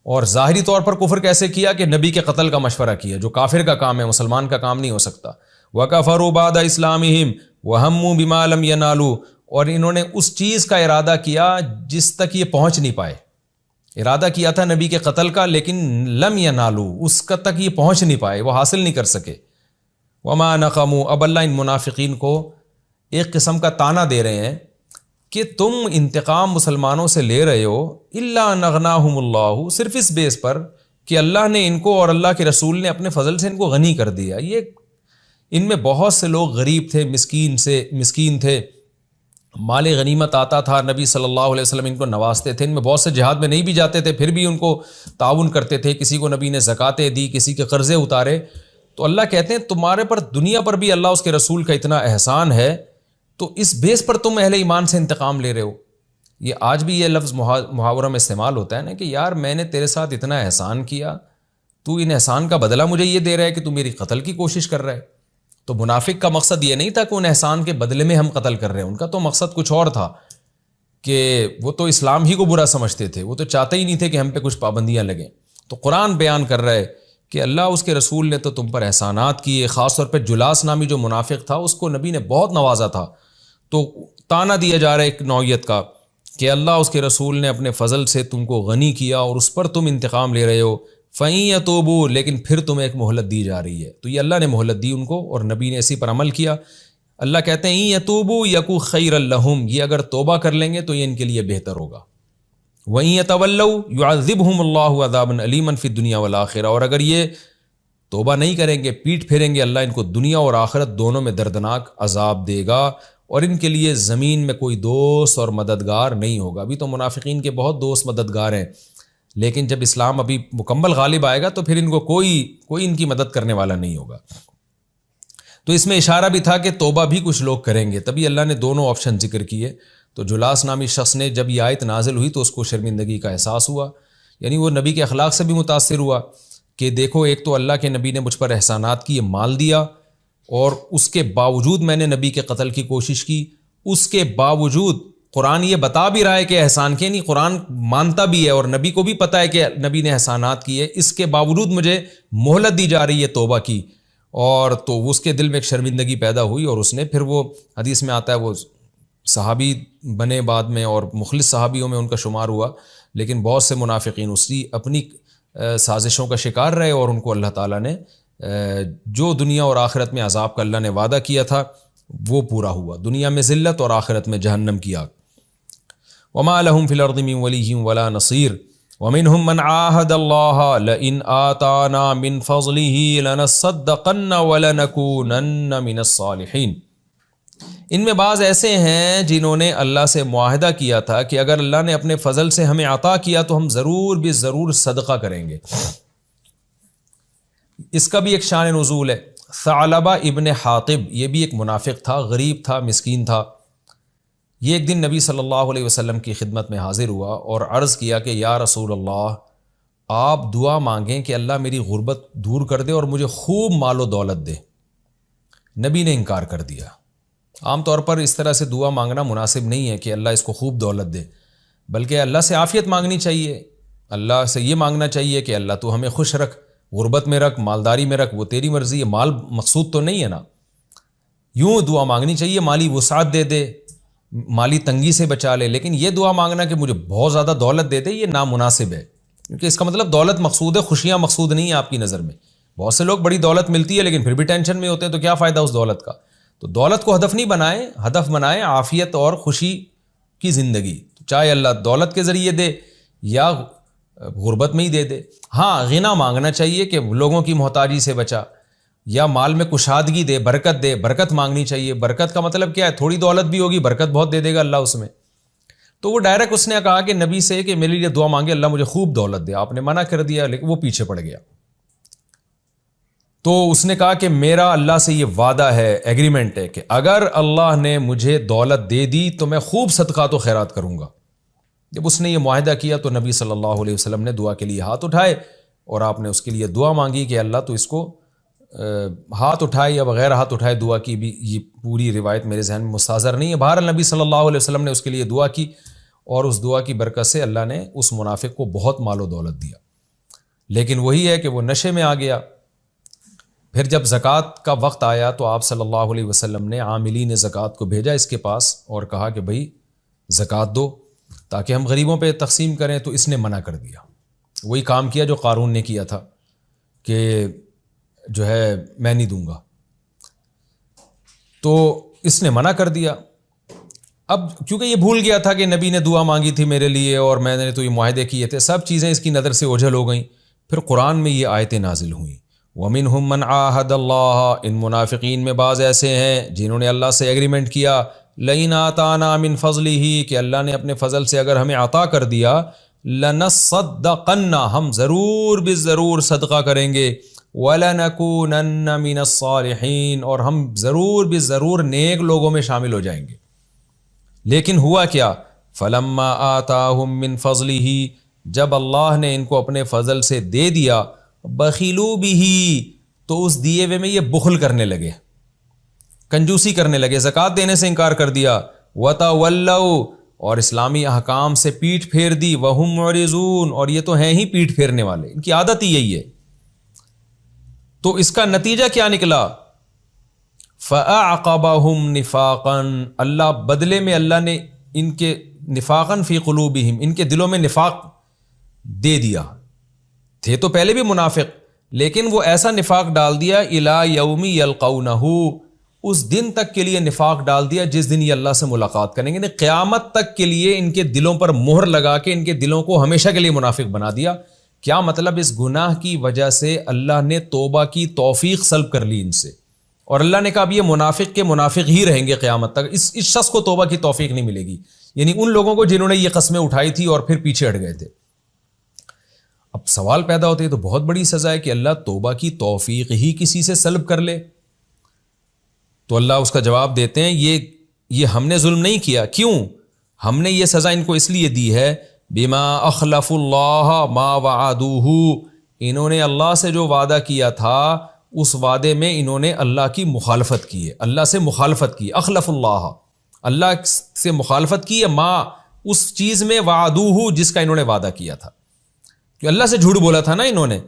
اور ظاہری طور پر کفر کیسے کیا؟ کہ نبی کے قتل کا مشورہ کیا، جو کافر کا کام ہے، مسلمان کا کام نہیں ہو سکتا. وَكَفَرُوا بَعْدَ إِسْلَامِهِمْ وَهَمُّوا بِمَا لَمْ يَنَالُوا، اور انہوں نے اس چیز کا ارادہ کیا جس تک یہ پہنچ نہیں پائے. ارادہ کیا تھا نبی کے قتل کا لیکن لم ینالوا، اس کا تک یہ پہنچ نہیں پائے، وہ حاصل نہیں کر سکے. وما نقموا، اب اللہ ان منافقین کو ایک قسم کا طعنہ دے رہے ہیں کہ تم انتقام مسلمانوں سے لے رہے ہو الا ان اغناہم اللہ، صرف اس بیس پر کہ اللہ نے ان کو اور اللہ کے رسول نے اپنے فضل سے ان کو غنی کر دیا. یہ ان میں بہت سے لوگ غریب تھے، مسکین تھے، مال غنیمت آتا تھا، نبی صلی اللہ علیہ وسلم ان کو نوازتے تھے. ان میں بہت سے جہاد میں نہیں بھی جاتے تھے پھر بھی ان کو تعاون کرتے تھے. کسی کو نبی نے زکاتیں دی، کسی کے قرضے اتارے. تو اللہ کہتے ہیں تمہارے پر دنیا پر بھی اللہ اس کے رسول کا اتنا احسان ہے تو اس بیس پر تم اہل ایمان سے انتقام لے رہے ہو. یہ آج بھی یہ لفظ محاورہ میں استعمال ہوتا ہے نا کہ یار میں نے تیرے ساتھ اتنا احسان کیا، تو ان احسان کا بدلہ مجھے یہ دے رہا ہے کہ تو میری قتل کی کوشش کر رہا ہے. تو منافق کا مقصد یہ نہیں تھا کہ ان احسان کے بدلے میں ہم قتل کر رہے ہیں، ان کا تو مقصد کچھ اور تھا کہ وہ تو اسلام ہی کو برا سمجھتے تھے، وہ تو چاہتے ہی نہیں تھے کہ ہم پہ کچھ پابندیاں لگیں. تو قرآن بیان کر رہا ہے کہ اللہ اس کے رسول نے تو تم پر احسانات کیے. خاص طور پہ جلاس نامی جو منافق تھا اس کو نبی نے بہت نوازا تھا. تو طعنہ دیا جا رہا ہے ایک نوعیت کا کہ اللہ اس کے رسول نے اپنے فضل سے تم کو غنی کیا اور اس پر تم انتقام لے رہے ہو. فَإِن يَتُوبُوا، لیکن پھر تمہیں ایک مہلت دی جا رہی ہے. تو یہ اللہ نے مہلت دی ان کو اور نبی نے اسی پر عمل کیا. اللہ کہتے ہیں اِن يَتُوبُوا يَكُ خَيْرًا لَهُمْ، یہ اگر توبہ کر لیں گے تو یہ ان کے لیے بہتر ہوگا. وَإِن يَتَوَلَّوْا يُعَذِّبْهُمُ اللَّهُ عَذَابًا أَلِيمًا فِي الدُّنْيَا وَالْآخِرَةِ، اور اگر یہ توبہ نہیں کریں گے، پیٹ پھیریں گے، اللہ ان کو دنیا اور آخرت دونوں میں دردناک عذاب دے گا، اور ان کے لیے زمین میں کوئی دوست اور مددگار نہیں ہوگا۔ ابھی تو منافقین کے بہت دوست مددگار ہیں، لیکن جب اسلام ابھی مکمل غالب آئے گا تو پھر ان کو کوئی ان کی مدد کرنے والا نہیں ہوگا۔ تو اس میں اشارہ بھی تھا کہ توبہ بھی کچھ لوگ کریں گے، تبھی اللہ نے دونوں آپشن ذکر کیے۔ تو جلاس نامی شخص نے جب یہ آیت نازل ہوئی تو اس کو شرمندگی کا احساس ہوا، یعنی وہ نبی کے اخلاق سے بھی متاثر ہوا کہ دیکھو ایک تو اللہ کے نبی نے مجھ پر احسانات کیے، مال دیا، اور اس کے باوجود میں نے نبی کے قتل کی کوشش کی، اس کے باوجود قرآن یہ بتا بھی رہا ہے کہ احسان کے، نہیں قرآن مانتا بھی ہے اور نبی کو بھی پتہ ہے کہ نبی نے احسانات کیے، اس کے باوجود مجھے مہلت دی جا رہی ہے توبہ کی، اور تو اس کے دل میں ایک شرمندگی پیدا ہوئی، اور اس نے پھر وہ حدیث میں آتا ہے وہ صحابی بنے بعد میں اور مخلص صحابیوں میں ان کا شمار ہوا، لیکن بہت سے منافقین اسی اپنی سازشوں کا شکار رہے، اور ان کو اللہ تعالیٰ نے جو دنیا اور آخرت میں عذاب کا اللہ نے وعدہ کیا تھا وہ پورا ہوا، دنیا میں ذلت اور آخرت میں جہنم کی آگ۔ وما لهم في الارض من ولي ولا نصير ومنهم من عاهد الله لئن آتانا من فضله لنصدقن ولنكونن من الصالحين۔ ان میں بعض ایسے ہیں جنہوں نے اللہ سے معاہدہ کیا تھا کہ اگر اللہ نے اپنے فضل سے ہمیں عطا کیا تو ہم ضرور بھی ضرور صدقہ کریں گے۔ اس کا بھی ایک شان نزول ہے۔ ثعلبہ ابن حاطب، یہ بھی ایک منافق تھا، غریب تھا، مسکین تھا۔ یہ ایک دن نبی صلی اللہ علیہ وسلم کی خدمت میں حاضر ہوا اور عرض کیا کہ یا رسول اللہ، آپ دعا مانگیں کہ اللہ میری غربت دور کر دے اور مجھے خوب مال و دولت دے۔ نبی نے انکار کر دیا۔ عام طور پر اس طرح سے دعا مانگنا مناسب نہیں ہے کہ اللہ اس کو خوب دولت دے، بلکہ اللہ سے عافیت مانگنی چاہیے۔ اللہ سے یہ مانگنا چاہیے کہ اللہ تو ہمیں خوش رکھ، غربت میں رکھ، مالداری میں رکھ، وہ تیری مرضی ہے، مال مقصود تو نہیں ہے نا۔ یوں دعا مانگنی چاہیے مالی وسعت دے دے، مالی تنگی سے بچا لے، لیکن یہ دعا مانگنا کہ مجھے بہت زیادہ دولت دے دے، یہ نامناسب ہے، کیونکہ اس کا مطلب دولت مقصود ہے، خوشیاں مقصود نہیں ہے آپ کی نظر میں۔ بہت سے لوگ بڑی دولت ملتی ہے لیکن پھر بھی ٹینشن میں ہوتے ہیں، تو کیا فائدہ اس دولت کا؟ تو دولت کو ہدف نہیں بنائیں، ہدف بنائیں عافیت اور خوشی کی زندگی، چاہے اللہ دولت کے ذریعے دے یا غربت میں ہی دے دے۔ ہاں غنا مانگنا چاہیے کہ لوگوں کی محتاجی سے بچا، یا مال میں کشادگی دے، برکت دے، برکت مانگنی چاہیے۔ برکت کا مطلب کیا ہے؟ تھوڑی دولت بھی ہوگی، برکت بہت دے دے گا اللہ اس میں۔ تو وہ ڈائریکٹ اس نے کہا کہ نبی سے کہ میرے لیے دعا مانگے اللہ مجھے خوب دولت دے، آپ نے منع کر دیا، لیکن وہ پیچھے پڑ گیا۔ تو اس نے کہا کہ میرا اللہ سے یہ وعدہ ہے، ایگریمنٹ ہے کہ اگر اللہ نے مجھے دولت دے دی تو میں خوب صدقات و خیرات کروں گا۔ جب اس نے یہ معاہدہ کیا تو نبی صلی اللہ علیہ وسلم نے دعا کے لیے ہاتھ اٹھائے، اور آپ نے اس کے لیے دعا مانگی کہ اللہ تو اس کو ہاتھ اٹھائے یا بغیر ہاتھ اٹھائے دعا کی بھی یہ پوری روایت میرے ذہن میں مستحضر نہیں ہے۔ بہرحال نبی صلی اللہ علیہ وسلم نے اس کے لیے دعا کی، اور اس دعا کی برکت سے اللہ نے اس منافق کو بہت مال و دولت دیا، لیکن وہی ہے کہ وہ نشے میں آ گیا۔ پھر جب زکوٰۃ کا وقت آیا تو آپ صلی اللہ علیہ وسلم نے عاملین زکوٰۃ کو بھیجا اس کے پاس اور کہا کہ بھئی زکوٰۃ دو تاکہ ہم غریبوں پہ تقسیم کریں، تو اس نے منع کر دیا۔ وہی کام کیا جو قارون نے کیا تھا کہ جو ہے میں نہیں دوں گا، تو اس نے منع کر دیا۔ اب کیونکہ یہ بھول گیا تھا کہ نبی نے دعا مانگی تھی میرے لیے اور میں نے تو یہ معاہدے کیے تھے، سب چیزیں اس کی نظر سے اوجھل ہو گئیں۔ پھر قرآن میں یہ آیتیں نازل ہوئیں، وَمِنْهُمْ مَنْ عَاهَدَ اللَّهَ، ان منافقین میں بعض ایسے ہیں جنہوں نے اللہ سے ایگریمنٹ کیا، لَئِنْ آتَانَا مِنْ فَضْلِهِ، کہ اللہ نے اپنے فضل سے اگر ہمیں عطا کر دیا، لَنَصَّدَّقَنَّ، ہم ضرور بھی ضرور صدقہ کریں گے، وَلَنَكُونَنَّ مِنَ الصَّالِحِينَ، اور ہم ضرور بھی ضرور نیک لوگوں میں شامل ہو جائیں گے۔ لیکن ہوا کیا؟ فَلَمَّا آتَاهُم مِّن فَضْلِهِ، جب اللہ نے ان کو اپنے فضل سے دے دیا، بخیلوا بِهِ، تو اس دیے ہوئے میں یہ بخل کرنے لگے، کنجوسی کرنے لگے، زکوٰۃ دینے سے انکار کر دیا، وَتَوَلَّوْا، اور اسلامی احکام سے پیٹھ پھیر دی، وَهُمْ مُعْرِضُونَ، اور یہ تو ہیں ہی پیٹھ پھیرنے والے، ان کی عادت ہی یہی ہے۔ تو اس کا نتیجہ کیا نکلا؟ فَأَعْقَبَهُمْ نِفَاقًا، اللہ بدلے میں اللہ نے ان کے نفاقاً فی قلوبہم، ان کے دلوں میں نفاق دے دیا۔ تھے تو پہلے بھی منافق، لیکن وہ ایسا نفاق ڈال دیا، الی یوم یلقونہ، اس دن تک کے لیے نفاق ڈال دیا جس دن یہ اللہ سے ملاقات کریں گے، یعنی قیامت تک کے لیے ان کے دلوں پر مہر لگا کے ان کے دلوں کو ہمیشہ کے لیے منافق بنا دیا۔ کیا مطلب؟ اس گناہ کی وجہ سے اللہ نے توبہ کی توفیق سلب کر لی ان سے، اور اللہ نے کہا اب یہ منافق کے منافق ہی رہیں گے قیامت تک، اس شخص کو توبہ کی توفیق نہیں ملے گی، یعنی ان لوگوں کو جنہوں نے یہ قسمیں اٹھائی تھی اور پھر پیچھے ہٹ گئے تھے۔ اب سوال پیدا ہوتے ہیں تو بہت بڑی سزا ہے کہ اللہ توبہ کی توفیق ہی کسی سے سلب کر لے، تو اللہ اس کا جواب دیتے ہیں یہ ہم نے ظلم نہیں کیا۔ کیوں؟ ہم نے یہ سزا ان کو اس لیے دی ہے بما اخلف اللہ ما وعدوہ، انہوں نے اللہ سے جو وعدہ کیا تھا اس وعدے میں انہوں نے اللہ کی مخالفت کی ہے، اللہ سے مخالفت کی، اخلف اللہ سے مخالفت کی ہے، ما اس چیز میں وعدوہ جس کا انہوں نے وعدہ کیا تھا، کہ اللہ سے جھوٹ بولا تھا نا انہوں نے،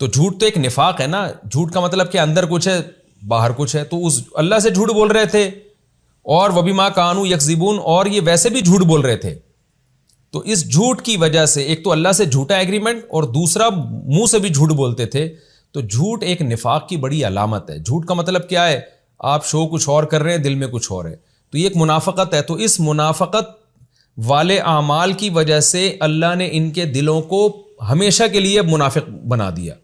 تو جھوٹ تو ایک نفاق ہے نا، جھوٹ کا مطلب کہ اندر کچھ ہے باہر کچھ ہے، تو اس اللہ سے جھوٹ بول رہے تھے، اور وبما کانوا یکذبون، اور یہ ویسے بھی جھوٹ بول رہے تھے، تو اس جھوٹ کی وجہ سے ایک تو اللہ سے جھوٹا ایگریمنٹ اور دوسرا منہ سے بھی جھوٹ بولتے تھے، تو جھوٹ ایک نفاق کی بڑی علامت ہے۔ جھوٹ کا مطلب کیا ہے؟ آپ شو کچھ اور کر رہے ہیں، دل میں کچھ اور ہے، تو یہ ایک منافقت ہے۔ تو اس منافقت والے اعمال کی وجہ سے اللہ نے ان کے دلوں کو ہمیشہ کے لیے منافق بنا دیا۔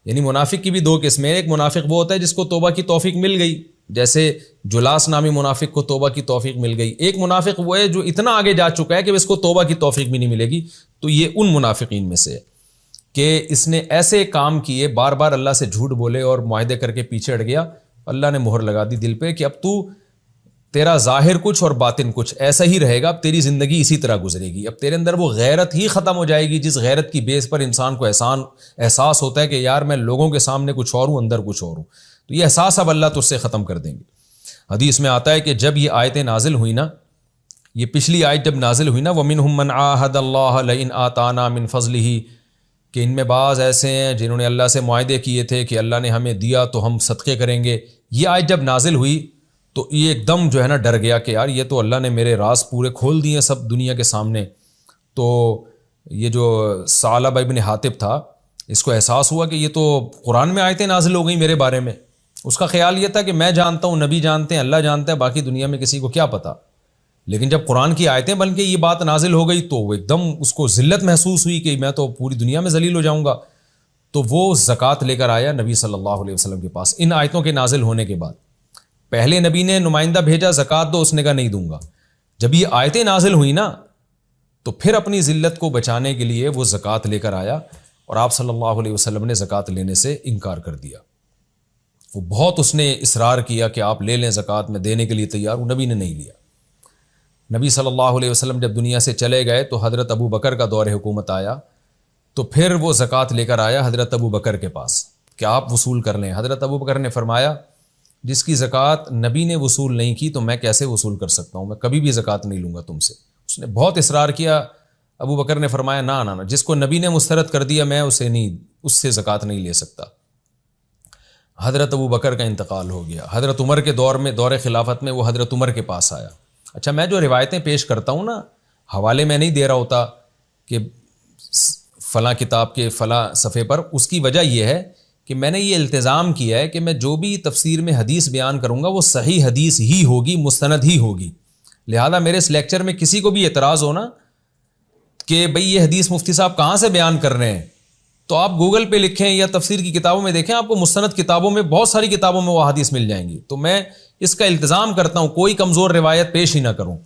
یعنی منافق کی بھی دو قسمیں ہیں، ایک منافق وہ ہوتا ہے جس کو توبہ کی توفیق مل گئی، جیسے جلاس نامی منافق کو توبہ کی توفیق مل گئی، ایک منافق وہ ہے جو اتنا آگے جا چکا ہے کہ اس کو توبہ کی توفیق بھی نہیں ملے گی، تو یہ ان منافقین میں سے ہے کہ اس نے ایسے کام کیے، بار بار اللہ سے جھوٹ بولے اور معاہدے کر کے پیچھے ہٹ گیا، اللہ نے مہر لگا دی دل پہ کہ اب تو تیرا ظاہر کچھ اور باطن کچھ ایسا ہی رہے گا، اب تیری زندگی اسی طرح گزرے گی، اب تیرے اندر وہ غیرت ہی ختم ہو جائے گی جس غیرت کی بیس پر انسان کو احساس ہوتا ہے کہ یار میں لوگوں کے سامنے کچھ اور ہوں، اندر کچھ اور ہوں، تو یہ احساس اب اللہ تجھ سے ختم کر دیں گے۔ حدیث میں آتا ہے کہ جب یہ آیتیں نازل ہوئی نا، یہ پچھلی آیت جب نازل ہوئی نا وَمِنْهُمْ مَنْ عَاهَدَ اللَّهَ لَئِنْ آتَانَا مِنْ فَضْلِهِ، کہ ان میں بعض ایسے ہیں جنہوں نے اللہ سے معاہدے کیے تھے کہ اللہ نے ہمیں دیا تو ہم صدقے کریں گے۔ یہ آیت جب نازل ہوئی تو یہ ایک دم جو ہے نا ڈر گیا کہ یار یہ تو اللہ نے میرے راز پورے کھول دیے سب دنیا کے سامنے۔ تو یہ جو ثعلبہ ابن حاطب تھا، اس کو احساس ہوا کہ یہ تو قرآن میں آیتیں نازل ہو گئیں میرے بارے میں۔ اس کا خیال یہ تھا کہ میں جانتا ہوں، نبی جانتے ہیں، اللہ جانتا ہے، باقی دنیا میں کسی کو کیا پتہ۔ لیکن جب قرآن کی آیتیں بن کے یہ بات نازل ہو گئی تو وہ ایک دم اس کو ذلت محسوس ہوئی کہ میں تو پوری دنیا میں ذلیل ہو جاؤں گا۔ تو وہ زکوٰۃ لے کر آیا نبی صلی اللہ علیہ وسلم کے پاس ان آیتوں کے نازل ہونے کے بعد۔ پہلے نبی نے نمائندہ بھیجا زکوٰۃ دو، اس نے کہا نہیں دوں گا۔ جب یہ آیتیں نازل ہوئی نا تو پھر اپنی ذلت کو بچانے کے لیے وہ زکوٰۃ لے کر آیا، اور آپ صلی اللہ علیہ وسلم نے زکوٰۃ لینے سے انکار کر دیا۔ وہ بہت اس نے اصرار کیا کہ آپ لے لیں زکوٰۃ، میں دینے کے لیے تیار ہوں، نبی نے نہیں لیا۔ نبی صلی اللہ علیہ وسلم جب دنیا سے چلے گئے تو حضرت ابو بکر کا دور حکومت آیا، تو پھر وہ زکوٰۃ لے کر آیا حضرت ابو بکر کے پاس کہ آپ وصول کر لیں۔ حضرت ابو بکر نے فرمایا جس کی زکوٰۃ نبی نے وصول نہیں کی تو میں کیسے وصول کر سکتا ہوں، میں کبھی بھی زکوٰۃ نہیں لوں گا تم سے۔ اس نے بہت اصرار کیا، ابو بکر نے فرمایا نہ، جس کو نبی نے مسترد کر دیا میں اس سے زکوٰۃ نہیں لے سکتا۔ حضرت ابو بکر کا انتقال ہو گیا۔ حضرت عمر کے دور میں، دور خلافت میں، وہ حضرت عمر کے پاس آیا۔ اچھا، میں جو روایتیں پیش کرتا ہوں نا، حوالے میں نہیں دے رہا ہوتا کہ فلاں کتاب کے فلاں صفحے پر، اس کی وجہ یہ ہے کہ میں نے یہ التزام کیا ہے کہ میں جو بھی تفسیر میں حدیث بیان کروں گا وہ صحیح حدیث ہی ہوگی، مستند ہی ہوگی۔ لہذا میرے اس لیکچر میں کسی کو بھی اعتراض ہونا کہ بھئی یہ حدیث مفتی صاحب کہاں سے بیان کر رہے ہیں، تو آپ گوگل پہ لکھیں یا تفسیر کی کتابوں میں دیکھیں، آپ کو مستند کتابوں میں، بہت ساری کتابوں میں وہ حدیث مل جائیں گی۔ تو میں اس کا التزام کرتا ہوں کوئی کمزور روایت پیش ہی نہ کروں،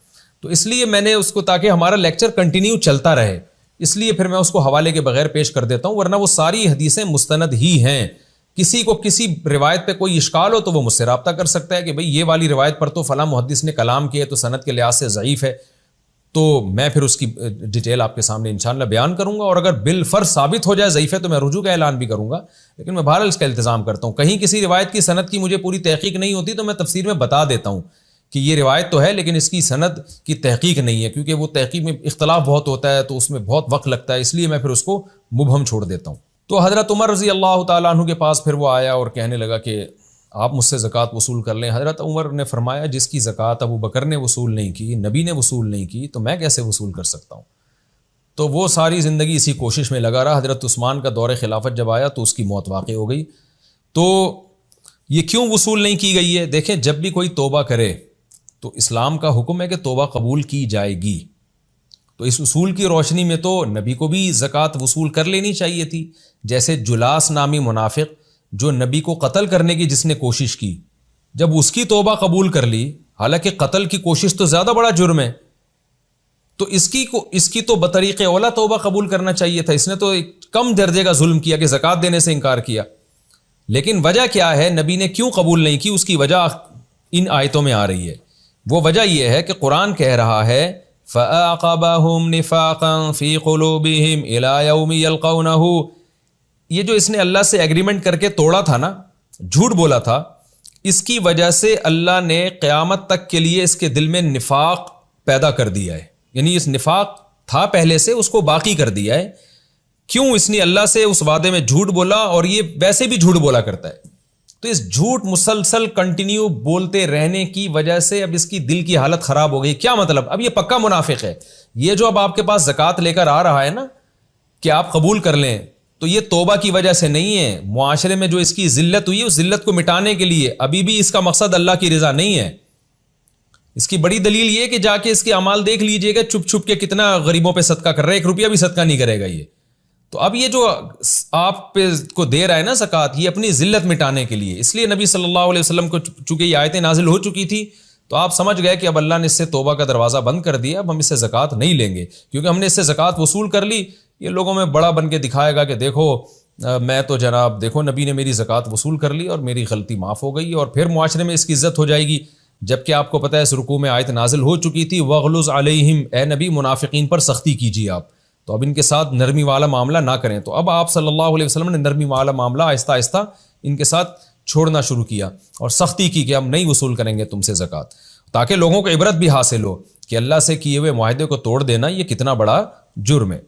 تو اس لیے میں نے اس کو، تاکہ ہمارا لیکچر کنٹینیو چلتا رہے، اس لیے پھر میں اس کو حوالے کے بغیر پیش کر دیتا ہوں، ورنہ وہ ساری حدیثیں مستند ہی ہیں۔ کسی کو کسی روایت پہ کوئی اشکال ہو تو وہ مجھ سے رابطہ کر سکتا ہے کہ بھئی یہ والی روایت پر تو فلاں محدث نے کلام کیا ہے تو سند کے لحاظ سے ضعیف ہے، تو میں پھر اس کی ڈیٹیل آپ کے سامنے انشاءاللہ بیان کروں گا، اور اگر بالفرض ثابت ہو جائے ضعیف ہے تو میں رجوع کا اعلان بھی کروں گا، لیکن میں بہرحال اس کا التزام کرتا ہوں۔ کہیں کسی روایت کی سند کی مجھے پوری تحقیق نہیں ہوتی تو میں تفسیر میں بتا دیتا ہوں کہ یہ روایت تو ہے لیکن اس کی سند کی تحقیق نہیں ہے، کیونکہ وہ تحقیق میں اختلاف بہت ہوتا ہے تو اس میں بہت وقت لگتا ہے، اس لیے میں پھر اس کو مبہم چھوڑ دیتا ہوں۔ تو حضرت عمر رضی اللہ تعالیٰ عنہ کے پاس پھر وہ آیا اور کہنے لگا کہ آپ مجھ سے زکوٰۃ وصول کر لیں۔ حضرت عمر نے فرمایا جس کی زکوٰۃ ابو بکر نے وصول نہیں کی، نبی نے وصول نہیں کی، تو میں کیسے وصول کر سکتا ہوں؟ تو وہ ساری زندگی اسی کوشش میں لگا رہا۔ حضرت عثمان کا دور خلافت جب آیا تو اس کی موت واقع ہو گئی۔ تو یہ کیوں وصول نہیں کی گئی ہے؟ دیکھیں جب بھی کوئی توبہ کرے تو اسلام کا حکم ہے کہ توبہ قبول کی جائے گی، تو اس اصول کی روشنی میں تو نبی کو بھی زکوٰۃ وصول کر لینی چاہیے تھی۔ جیسے جلاس نامی منافق جو نبی کو قتل کرنے کی جس نے کوشش کی، جب اس کی توبہ قبول کر لی، حالانکہ قتل کی کوشش تو زیادہ بڑا جرم ہے، تو اس کی تو بطریق اولا توبہ قبول کرنا چاہیے تھا۔ اس نے تو ایک کم درجے کا ظلم کیا کہ زکوٰۃ دینے سے انکار کیا۔ لیکن وجہ کیا ہے، نبی نے کیوں قبول نہیں کی، اس کی وجہ ان آیتوں میں آ رہی ہے۔ وہ وجہ یہ ہے کہ قرآن کہہ رہا ہے فَأَعْقَبَهُمْ نِفَاقًا فِي قُلُوبِهِمْ إِلَىٰ يَوْمِ يَلْقَوْنَهُ، یہ جو اس نے اللہ سے ایگریمنٹ کر کے توڑا تھا نا، جھوٹ بولا تھا، اس کی وجہ سے اللہ نے قیامت تک کے لیے اس کے دل میں نفاق پیدا کر دیا ہے، یعنی اس نفاق تھا پہلے سے، اس کو باقی کر دیا ہے۔ کیوں؟ اس نے اللہ سے اس وعدے میں جھوٹ بولا، اور یہ ویسے بھی جھوٹ بولا کرتا ہے، تو اس جھوٹ مسلسل کنٹینیو بولتے رہنے کی وجہ سے اب اس کی دل کی حالت خراب ہو گئی۔ کیا مطلب؟ اب یہ پکا منافق ہے۔ یہ جو اب آپ کے پاس زکوٰۃ لے کر آ رہا ہے نا کہ آپ قبول کر لیں، تو یہ توبہ کی وجہ سے نہیں ہے، معاشرے میں جو اس کی ذلت ہوئی ہے اس ذلت کو مٹانے کے لیے۔ ابھی بھی اس کا مقصد اللہ کی رضا نہیں ہے۔ اس کی بڑی دلیل یہ کہ جا کے اس کے اعمال دیکھ لیجئے گا، چھپ چھپ کے کتنا غریبوں پہ صدقہ کر رہا ہے، 1 روپیہ بھی صدقہ نہیں کرے گا یہ۔ تو اب یہ جو آپ پہ کو دے رہا ہے نا زکوٰۃ، یہ اپنی ذلت مٹانے کے لیے، اس لیے نبی صلی اللہ علیہ وسلم کو چونکہ یہ آیتیں نازل ہو چکی تھی تو آپ سمجھ گئے کہ اب اللہ نے اس سے توبہ کا دروازہ بند کر دیا، اب ہم اس سے زکوٰۃ نہیں لیں گے، کیونکہ ہم نے اس سے زکوٰۃ وصول کر لی، یہ لوگوں میں بڑا بن کے دکھائے گا کہ دیکھو میں تو جناب دیکھو نبی نے میری زکوٰۃ وصول کر لی اور میری غلطی معاف ہو گئی، اور پھر معاشرے میں اس کی عزت ہو جائے گی۔ جبکہ آپ کو پتہ ہے اس رکوع میں آیت نازل ہو چکی تھی وَغْلُظْ عَلَيْهِمْ، اے نبی منافقین پر سختی کیجیے آپ، تو اب ان کے ساتھ نرمی والا معاملہ نہ کریں۔ تو اب آپ صلی اللہ علیہ وسلم نے نرمی والا معاملہ آہستہ آہستہ ان کے ساتھ چھوڑنا شروع کیا اور سختی کی کہ ہم نہیں وصول کریں گے تم سے زکوٰۃ، تاکہ لوگوں کو عبرت بھی حاصل ہو کہ اللہ سے کیے ہوئے معاہدے کو توڑ دینا یہ کتنا بڑا جرم ہے۔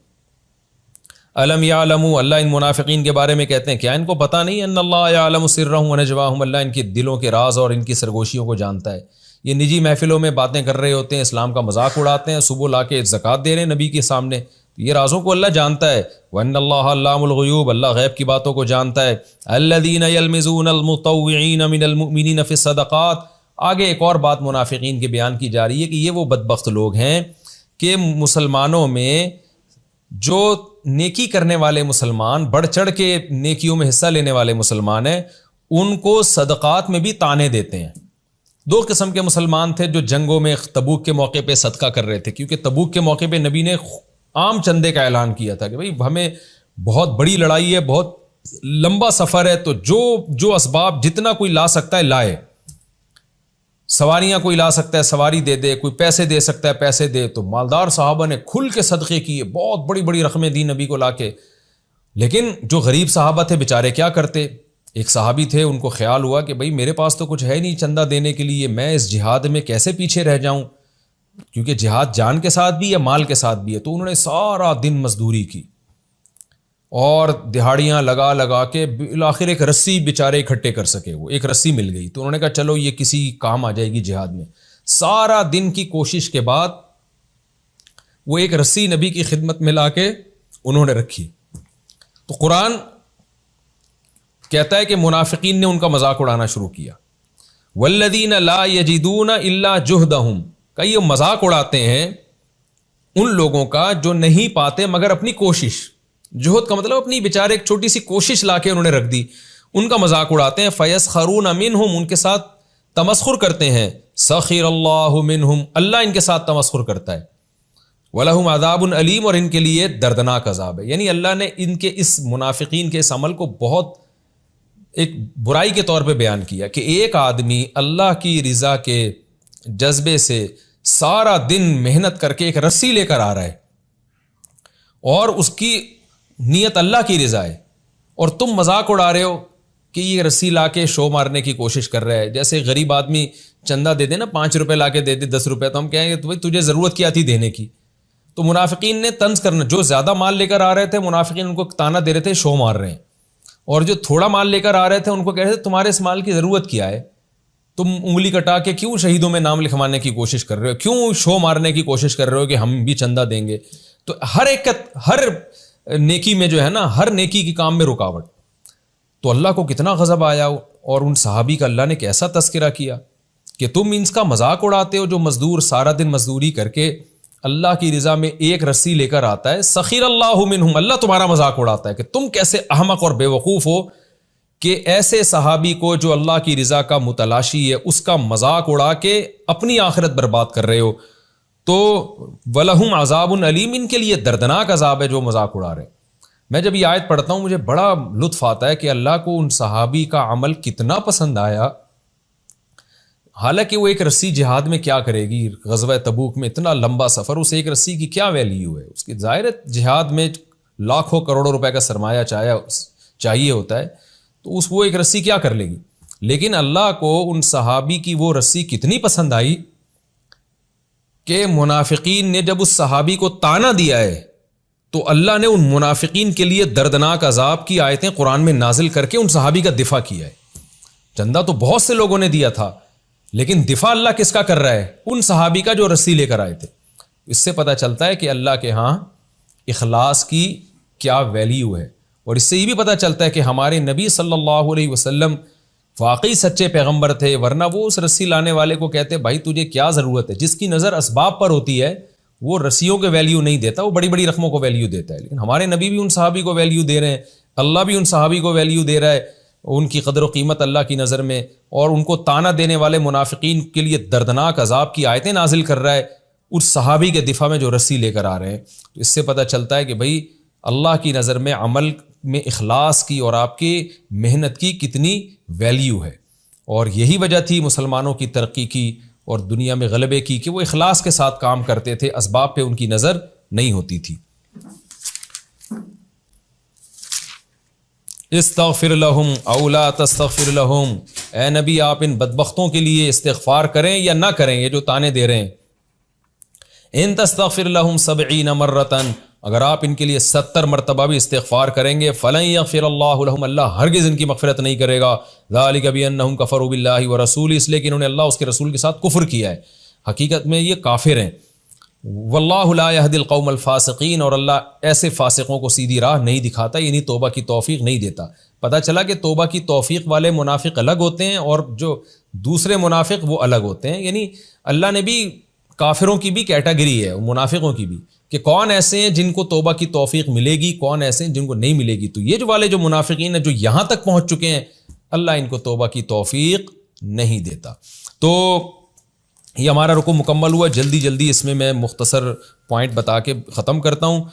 الم یعلموا، اللہ ان منافقین کے بارے میں کہتے ہیں کیا ان کو پتہ نہیں، ان اللہ یعلم سرهم ونجواهم، اللہ ان کے دلوں کے راز اور ان کی سرگوشیوں کو جانتا ہے۔ یہ نجی محفلوں میں باتیں کر رہے ہوتے ہیں، اسلام کا مذاق اڑاتے ہیں، صبح لا کے زکوٰۃ دے رہے ہیں نبی کے سامنے، یہ رازوں کو اللہ جانتا ہے۔ وَإِنَّ اللَّهَ عَلَّامُ الْغُيُوبِ، اللہ غیب کی باتوں کو جانتا ہے۔ الَّذِينَ يَلْمِزُونَ الْمُطَوِّعِينَ مِنَ الْمُؤْمِنِينَ فِي الصَّدَقَاتِ، آگے ایک اور بات منافقین کے بیان کی جا رہی ہے کہ یہ وہ بدبخت لوگ ہیں کہ مسلمانوں میں جو نیکی کرنے والے مسلمان، بڑھ چڑھ کے نیکیوں میں حصہ لینے والے مسلمان ہیں، ان کو صدقات میں بھی طعنے دیتے ہیں۔ 2 قسم کے مسلمان تھے جو جنگوں میں تبوک کے موقع پہ صدقہ کر رہے تھے، کیونکہ تبوک کے موقع پہ نبی نے عام چندے کا اعلان کیا تھا کہ بھئی ہمیں بہت بڑی لڑائی ہے، بہت لمبا سفر ہے، تو جو اسباب جتنا کوئی لا سکتا ہے لائے، سواریاں کوئی لا سکتا ہے سواری دے دے، کوئی پیسے دے سکتا ہے پیسے دے، تو مالدار صحابہ نے کھل کے صدقے کیے، بہت بڑی بڑی رقمیں دی نبی کو لا کے۔ لیکن جو غریب صحابہ تھے بیچارے کیا کرتے؟ ایک صحابی تھے، ان کو خیال ہوا کہ بھئی میرے پاس تو کچھ ہے نہیں چندہ دینے کے لیے، میں اس جہاد میں کیسے پیچھے رہ جاؤں، کیونکہ جہاد جان کے ساتھ بھی ہے مال کے ساتھ بھی ہے۔ تو انہوں نے سارا دن مزدوری کی اور دہاڑیاں لگا لگا کے بالآخر ایک رسی بیچارے اکٹھے کر سکے، وہ ایک رسی مل گئی، تو انہوں نے کہا چلو یہ کسی کام آ جائے گی جہاد میں۔ سارا دن کی کوشش کے بعد وہ ایک رسی نبی کی خدمت میں لا کے انہوں نے رکھی۔ تو قرآن کہتا ہے کہ منافقین نے ان کا مذاق اڑانا شروع کیا۔ والذین لا یجدون الا جہدہم، کہ یہ مذاق اڑاتے ہیں ان لوگوں کا جو نہیں پاتے مگر اپنی کوشش، جہد کا مطلب اپنی بیچارے ایک چھوٹی سی کوشش لا کے انہوں نے رکھ دی، ان کا مذاق اڑاتے ہیں۔ فیسخرون منہم، ان کے ساتھ تمسخر کرتے ہیں۔ سخر اللہ منہم، اللہ ان کے ساتھ تمسخر کرتا ہے۔ وَلَهُمْ عَذَابٌ علیم، اور ان کے لیے دردناک عذاب ہے۔ یعنی اللہ نے ان کے اس منافقین کے اس عمل کو بہت ایک برائی کے طور پہ بیان کیا کہ ایک آدمی اللہ کی رضا کے جذبے سے سارا دن محنت کر کے ایک رسی لے کر آ رہا ہے اور اس کی نیت اللہ کی رضا ہے، اور تم مذاق اڑا رہے ہو کہ یہ رسی لا کے شو مارنے کی کوشش کر رہا ہے۔ جیسے غریب آدمی چندہ دے دے نا، 5 روپے لا کے دے دے 10 روپے، تو ہم کہیں گے تو بھائی تجھے ضرورت کیا تھی دینے کی؟ تو منافقین نے طنز کرنا، جو زیادہ مال لے کر آ رہے تھے منافقین ان کو تانا دے رہے تھے شو مار رہے ہیں، اور جو تھوڑا مال لے کر آ رہے تھے ان کو کہہ رہے تھے تمہارے اس مال کی ضرورت کیا ہے، تم انگلی کٹا کے کیوں شہیدوں میں نام لکھوانے کی کوشش کر رہے ہو، کیوں شو مارنے کی کوشش کر رہے ہو کہ ہم بھی چندہ دیں گے۔ تو ہر نیکی میں جو ہے نا، ہر نیکی کی کام میں رکاوٹ۔ تو اللہ کو کتنا غضب آیا، اور ان صحابی کا اللہ نے کیسا تذکرہ کیا کہ تم ان کا مذاق اڑاتے ہو جو مزدور سارا دن مزدوری کر کے اللہ کی رضا میں ایک رسی لے کر آتا ہے، سخیر اللہ منہم، اللہ تمہارا مذاق اڑاتا ہے کہ تم کیسے احمق اور بے وقوف ہو کہ ایسے صحابی کو جو اللہ کی رضا کا متلاشی ہے اس کا مذاق اڑا کے اپنی آخرت برباد کر رہے ہو۔ تو وَلَهُمْ عَذَابٌ علیم، ان کے لیے دردناک عذاب ہے جو مذاق اڑا رہے ہیں۔ میں جب یہ آیت پڑھتا ہوں مجھے بڑا لطف آتا ہے کہ اللہ کو ان صحابی کا عمل کتنا پسند آیا، حالانکہ وہ ایک رسی جہاد میں کیا کرے گی، غزوہ تبوک میں اتنا لمبا سفر، اس ایک رسی کی کیا ویلیو ہے، اس کی ظاہر جہاد میں لاکھوں کروڑوں روپے کا سرمایہ چاہیے ہوتا ہے، تو وہ ایک رسی کیا کر لے گی۔ لیکن اللہ کو ان صحابی کی وہ رسی کتنی پسند آئی کہ منافقین نے جب اس صحابی کو طعنہ دیا ہے تو اللہ نے ان منافقین کے لیے دردناک عذاب کی آیتیں قرآن میں نازل کر کے ان صحابی کا دفاع کیا ہے۔ چندہ تو بہت سے لوگوں نے دیا تھا، لیکن دفاع اللہ کس کا کر رہا ہے؟ ان صحابی کا جو رسی لے کر آئے تھے۔ اس سے پتہ چلتا ہے کہ اللہ کے ہاں اخلاص کی کیا ویلیو ہے، اور اس سے یہ بھی پتہ چلتا ہے کہ ہمارے نبی صلی اللہ علیہ وسلم واقعی سچے پیغمبر تھے، ورنہ وہ اس رسی لانے والے کو کہتے بھائی تجھے کیا ضرورت ہے۔ جس کی نظر اسباب پر ہوتی ہے وہ رسیوں کے ویلیو نہیں دیتا، وہ بڑی بڑی رقموں کو ویلیو دیتا ہے، لیکن ہمارے نبی بھی ان صحابی کو ویلیو دے رہے ہیں، اللہ بھی ان صحابی کو ویلیو دے رہا ہے، ان کی قدر و قیمت اللہ کی نظر میں، اور ان کو طعنہ دینے والے منافقین کے لیے دردناک عذاب کی آیتیں نازل کر رہا ہے اس صحابی کے دفاع میں جو رسی لے کر آ رہے ہیں۔ تو اس سے پتہ چلتا ہے کہ بھائی اللہ کی نظر میں عمل میں اخلاص کی اور آپ کی محنت کی کتنی ویلیو ہے، اور یہی وجہ تھی مسلمانوں کی ترقی کی اور دنیا میں غلبے کی کہ وہ اخلاص کے ساتھ کام کرتے تھے، اسباب پہ ان کی نظر نہیں ہوتی تھی۔ استغفر لہم او لا تستغفر لہم، اے نبی آپ ان بدبختوں کے لیے استغفار کریں یا نہ کریں، یہ جو طعنے دے رہے ہیں۔ ان تستغفر لہم 70 مرتن، اگر آپ ان کے لیے 70 مرتبہ بھی استغفار کریں گے، فلن یغفر اللہ لہم، اللہ ہرگز ان کی مغفرت نہیں کرے گا۔ ذالک بانہم کفروا باللہ ورسولہ، اس لیے کہ انہوں نے اللہ اس کے رسول کے ساتھ کفر کیا ہے، حقیقت میں یہ کافر ہیں۔ واللہ لا یہدی القوم الفاسقین، اور اللہ ایسے فاسقوں کو سیدھی راہ نہیں دکھاتا، یعنی توبہ کی توفیق نہیں دیتا۔ پتہ چلا کہ توبہ کی توفیق والے منافق الگ ہوتے ہیں اور جو دوسرے منافق وہ الگ ہوتے ہیں، یعنی اللہ نے بھی کافروں کی بھی کیٹیگری ہے، منافقوں کی بھی، کہ کون ایسے ہیں جن کو توبہ کی توفیق ملے گی، کون ایسے ہیں جن کو نہیں ملے گی۔ تو یہ جو والے جو منافقین ہیں جو یہاں تک پہنچ چکے ہیں، اللہ ان کو توبہ کی توفیق نہیں دیتا۔ تو یہ ہمارا رکوع مکمل ہوا، جلدی جلدی اس میں مختصر پوائنٹ بتا کے ختم کرتا ہوں۔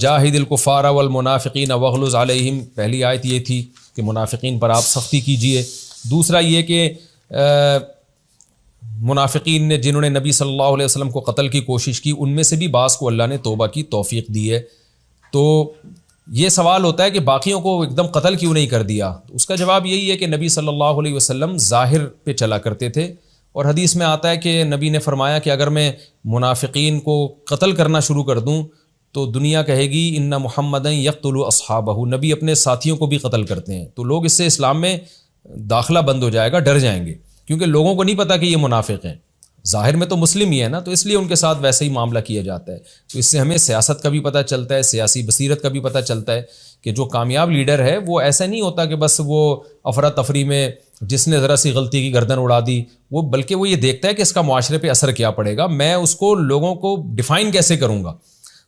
جاہد الکفار والمنافقین واغلظ علیہم، پہلی آیت یہ تھی کہ منافقین پر آپ سختی کیجئے۔ دوسرا یہ کہ منافقین نے جنہوں نے نبی صلی اللہ علیہ وسلم کو قتل کی کوشش کی، ان میں سے بھی بعض کو اللہ نے توبہ کی توفیق دی ہے۔ تو یہ سوال ہوتا ہے کہ باقیوں کو ایک دم قتل کیوں نہیں کر دیا؟ اس کا جواب یہی ہے کہ نبی صلی اللہ علیہ وسلم ظاہر پہ چلا کرتے تھے، اور حدیث میں آتا ہے کہ نبی نے فرمایا کہ اگر میں منافقین کو قتل کرنا شروع کر دوں تو دنیا کہے گی ان محمدا یقتل اصحابہ، نبی اپنے ساتھیوں کو بھی قتل کرتے ہیں، تو لوگ اس سے اسلام میں داخلہ بند ہو جائے گا، ڈر جائیں گے، کیونکہ لوگوں کو نہیں پتا کہ یہ منافق ہیں، ظاہر میں تو مسلم ہی ہے نا، تو اس لیے ان کے ساتھ ویسے ہی معاملہ کیا جاتا ہے۔ تو اس سے ہمیں سیاست کا بھی پتہ چلتا ہے، سیاسی بصیرت کا بھی پتہ چلتا ہے کہ جو کامیاب لیڈر ہے وہ ایسا نہیں ہوتا کہ بس وہ افراتفری میں جس نے ذرا سی غلطی کی گردن اڑا دی، وہ بلکہ وہ یہ دیکھتا ہے کہ اس کا معاشرے پہ اثر کیا پڑے گا، میں اس کو لوگوں کو ڈیفائن کیسے کروں گا۔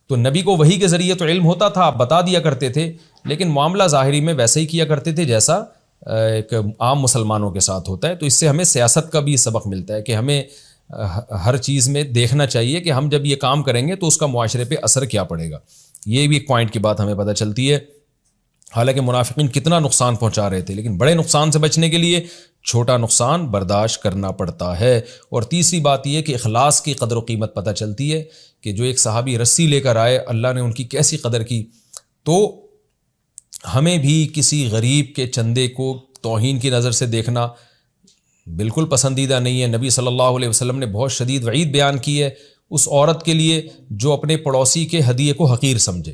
تو نبی کو وحی کے ذریعے تو علم ہوتا تھا، آپ بتا دیا کرتے تھے، لیکن معاملہ ظاہری میں ویسے ہی کیا کرتے تھے جیسا ایک عام مسلمانوں کے ساتھ ہوتا ہے۔ تو اس سے ہمیں سیاست کا بھی سبق ملتا ہے کہ ہمیں ہر چیز میں دیکھنا چاہیے کہ ہم جب یہ کام کریں گے تو اس کا معاشرے پہ اثر کیا پڑے گا۔ یہ بھی ایک پوائنٹ کی بات ہمیں پتہ چلتی ہے۔ حالانکہ منافقین کتنا نقصان پہنچا رہے تھے، لیکن بڑے نقصان سے بچنے کے لیے چھوٹا نقصان برداشت کرنا پڑتا ہے۔ اور تیسری بات یہ کہ اخلاص کی قدر و قیمت پتہ چلتی ہے کہ جو ایک صحابی رسی لے کر آئے، اللہ نے ان کی کیسی قدر کی۔ تو ہمیں بھی کسی غریب کے چندے کو توہین کی نظر سے دیکھنا بالکل پسندیدہ نہیں ہے۔ نبی صلی اللہ علیہ وسلم نے بہت شدید وعید بیان کی ہے اس عورت کے لیے جو اپنے پڑوسی کے ہدیے کو حقیر سمجھے۔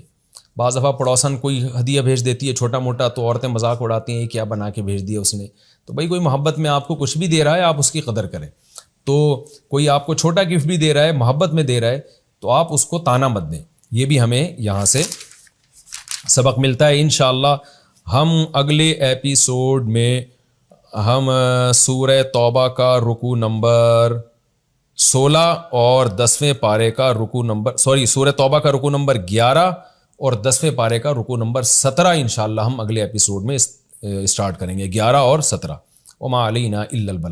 بعض دفعہ پڑوسن کوئی ہدیہ بھیج دیتی ہے چھوٹا موٹا، تو عورتیں مذاق اڑاتی ہیں یہ کیا بنا کے بھیج دیا اس نے۔ تو بھائی کوئی محبت میں آپ کو کچھ بھی دے رہا ہے آپ اس کی قدر کریں۔ تو کوئی آپ کو چھوٹا گفٹ بھی دے رہا ہے، محبت میں دے رہا ہے، تو آپ اس کو طعنہ مت دیں۔ یہ بھی ہمیں یہاں سے سبق ملتا ہے۔ انشاءاللہ ہم اگلے ایپیسوڈ میں ہم سورہ توبہ کا رکوع نمبر 16 اور 10ویں پارے کا رکوع نمبر سورہ توبہ کا رکوع نمبر 11 اور 10ویں پارے کا رکوع نمبر 17 انشاءاللہ ہم اگلے ایپیسوڈ میں اسٹارٹ کریں گے، 11 اور 17۔ وما علینا الا البلاغ۔